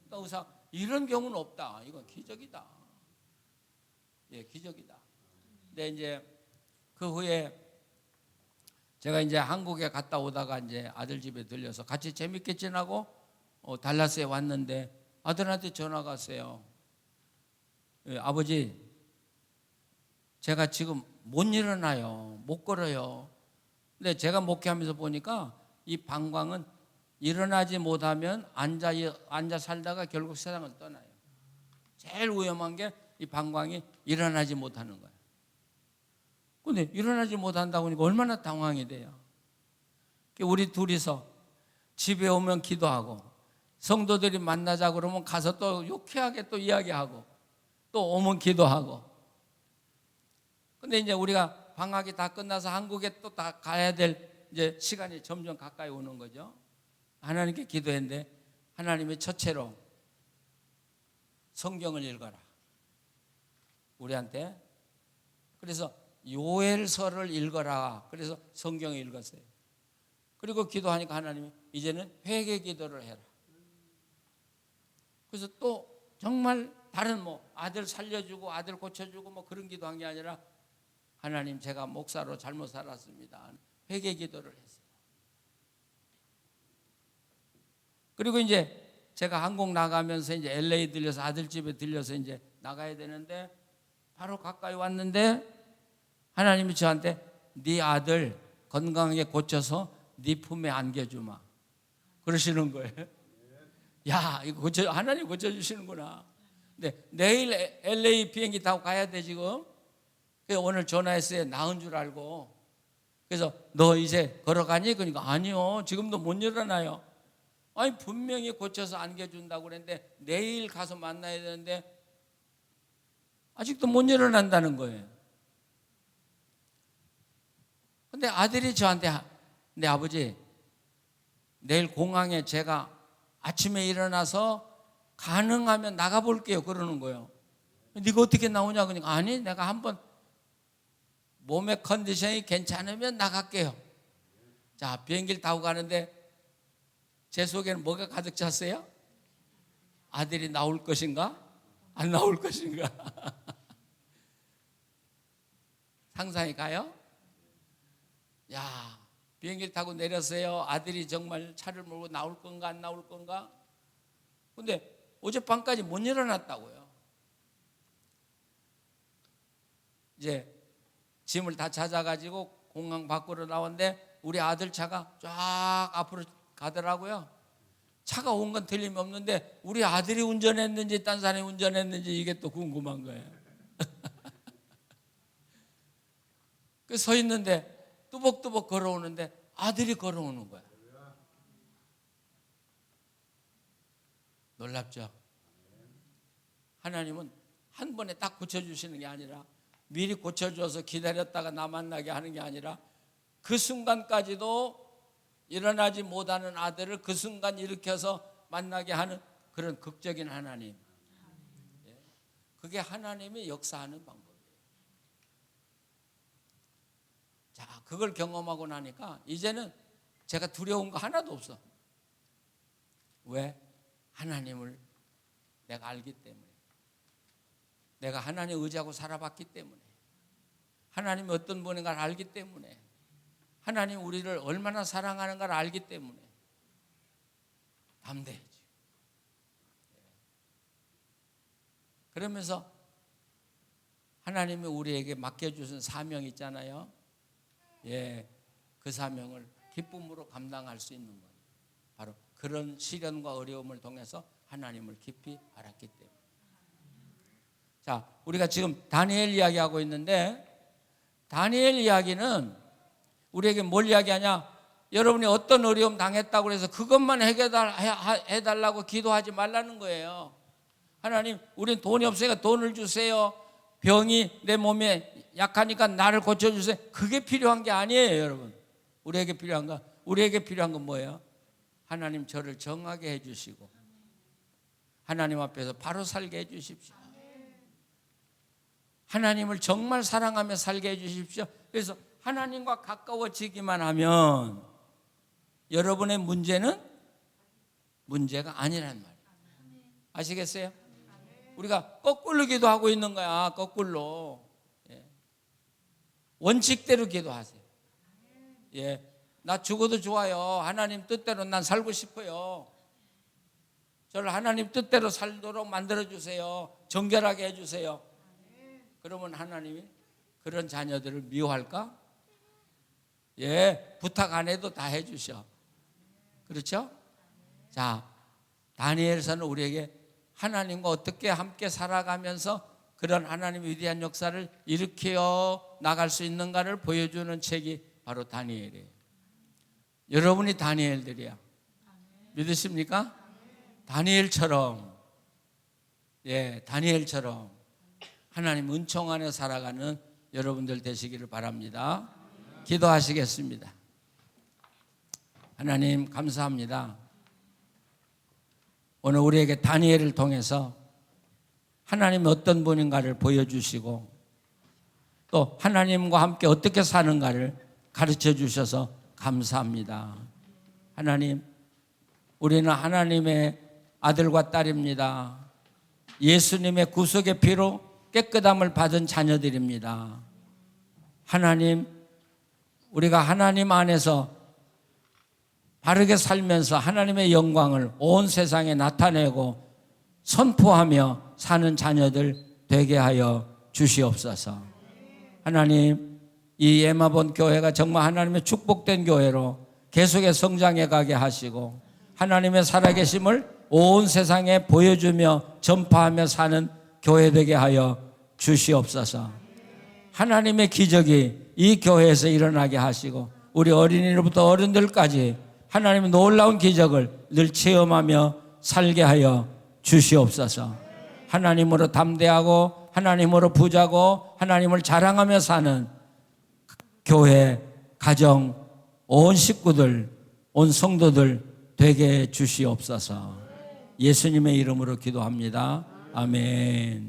그러니까 의사, 이런 경우는 없다. 이건 기적이다. 예, 기적이다. 근데 이제 그 후에 제가 이제 한국에 갔다 오다가 이제 아들 집에 들려서 같이 재밌게 지나고 달라스에 왔는데 아들한테 전화가 왔어요. 예, 아버지, 제가 지금 못 일어나요. 못 걸어요. 근데 제가 목회하면서 보니까 이 방광은 일어나지 못하면 앉아 살다가 결국 세상을 떠나요. 제일 위험한 게 이 방광이 일어나지 못하는 거예요. 근데 일어나지 못한다고 하니까 얼마나 당황이 돼요. 우리 둘이서 집에 오면 기도하고, 성도들이 만나자 그러면 가서 또 유쾌하게 또 이야기하고, 또 오면 기도하고. 근데 이제 우리가 방학이 다 끝나서 한국에 또 다 가야 될 이제 시간이 점점 가까이 오는 거죠. 하나님께 기도했는데 하나님의 첫째로 성경을 읽어라, 우리한테. 그래서 요엘서를 읽어라. 그래서 성경을 읽었어요. 그리고 기도하니까 하나님이 이제는 회개 기도를 해라. 그래서 또 정말 다른 아들 살려주고 아들 고쳐주고 그런 기도한 게 아니라, 하나님, 제가 목사로 잘못 살았습니다. 회개 기도를 했어요. 그리고 이제 제가 한국 나가면서 이제 LA 들려서 아들 집에 들려서 이제 나가야 되는데, 바로 가까이 왔는데 하나님이 저한테 네 아들 건강하게 고쳐서 네 품에 안겨주마 그러시는 거예요. 야, 이거 하나님 고쳐주시는구나. 근데 내일 LA 비행기 타고 가야 돼 지금. 그래서 오늘 전화했어요. 나은 줄 알고. 그래서 너 이제 걸어가니? 그러니까 아니요, 지금도 못 일어나요. 아니, 분명히 고쳐서 안겨준다고 그랬는데 내일 가서 만나야 되는데 아직도 못 일어난다는 거예요. 근데 아들이 저한테, 내 아버지, 내일 공항에 제가 아침에 일어나서 가능하면 나가볼게요 그러는 거예요. 네가 어떻게 나오냐 그러니까, 아니, 내가 한번 몸의 컨디션이 괜찮으면 나갈게요. 자, 비행기를 타고 가는데 제 속에는 뭐가 가득 찼어요? 아들이 나올 것인가? 안 나올 것인가? 상상이 가요? 야, 비행기를 타고 내렸어요. 아들이 정말 차를 몰고 나올 건가 안 나올 건가? 근데 어젯밤까지 못 일어났다고요. 이제 짐을 다 찾아가지고 공항 밖으로 나왔는데 우리 아들 차가 쫙 앞으로 가더라고요. 차가 온 건 틀림없는데 우리 아들이 운전했는지 딴 사람이 운전했는지 이게 또 궁금한 거예요. 그 서 있는데 뚜벅뚜벅 걸어오는데 아들이 걸어오는 거야. 놀랍죠? 하나님은 한 번에 딱 고쳐주시는 게 아니라, 미리 고쳐줘서 기다렸다가 나 만나게 하는 게 아니라, 그 순간까지도 일어나지 못하는 아들을 그 순간 일으켜서 만나게 하는 그런 극적인 하나님. 예. 그게 하나님이 역사하는 방법이에요. 자, 그걸 경험하고 나니까 이제는 제가 두려운 거 하나도 없어. 왜? 하나님을 내가 알기 때문에. 내가 하나님 의지하고 살아봤기 때문에. 하나님이 어떤 분인가를 알기 때문에. 하나님 우리를 얼마나 사랑하는가를 알기 때문에 담대해지. 그러면서 하나님이 우리에게 맡겨주신 사명 있잖아요. 예, 그 사명을 기쁨으로 감당할 수 있는 거예요. 바로 그런 시련과 어려움을 통해서 하나님을 깊이 알았기 때문에. 자, 우리가 지금 다니엘 이야기하고 있는데 다니엘 이야기는 우리에게 뭘 이야기하냐? 여러분이 어떤 어려움 당했다고 해서 그것만 해달라고 기도하지 말라는 거예요. 하나님, 우린 돈이 없으니까 돈을 주세요. 병이 내 몸에 약하니까 나를 고쳐주세요. 그게 필요한 게 아니에요, 여러분. 우리에게 필요한 건 뭐예요? 하나님 저를 정하게 해주시고 하나님 앞에서 바로 살게 해주십시오. 하나님을 정말 사랑하며 살게 해주십시오. 그래서 하나님과 가까워지기만 하면 여러분의 문제는 문제가 아니란 말이에요. 아시겠어요? 우리가 거꾸로 기도하고 있는 거야. 거꾸로. 예. 원칙대로 기도하세요. 예. 나 죽어도 좋아요. 하나님 뜻대로 난 살고 싶어요. 저를 하나님 뜻대로 살도록 만들어주세요. 정결하게 해주세요. 그러면 하나님이 그런 자녀들을 미워할까? 예, 부탁 안 해도 다 해주셔. 그렇죠? 자, 다니엘서는 우리에게 하나님과 어떻게 함께 살아가면서 그런 하나님의 위대한 역사를 일으켜 나갈 수 있는가를 보여주는 책이 바로 다니엘이에요. 여러분이 다니엘들이야. 믿으십니까? 다니엘처럼, 예, 다니엘처럼 하나님 은총 안에 살아가는 여러분들 되시기를 바랍니다. 기도하시겠습니다. 하나님 감사합니다. 오늘 우리에게 다니엘을 통해서 하나님이 어떤 분인가를 보여주시고 또 하나님과 함께 어떻게 사는가를 가르쳐 주셔서 감사합니다. 하나님, 우리는 하나님의 아들과 딸입니다. 예수님의 구속의 피로 깨끗함을 받은 자녀들입니다. 하나님, 우리가 하나님 안에서 바르게 살면서 하나님의 영광을 온 세상에 나타내고 선포하며 사는 자녀들 되게 하여 주시옵소서. 하나님, 이 예마본 교회가 정말 하나님의 축복된 교회로 계속해 성장해 가게 하시고 하나님의 살아계심을 온 세상에 보여주며 전파하며 사는 교회 되게 하여 주시옵소서. 하나님의 기적이 이 교회에서 일어나게 하시고 우리 어린이로부터 어른들까지 하나님의 놀라운 기적을 늘 체험하며 살게 하여 주시옵소서. 하나님으로 담대하고 하나님으로 부자고 하나님을 자랑하며 사는 교회, 가정, 온 식구들, 온 성도들 되게 해 주시옵소서. 예수님의 이름으로 기도합니다. 아멘.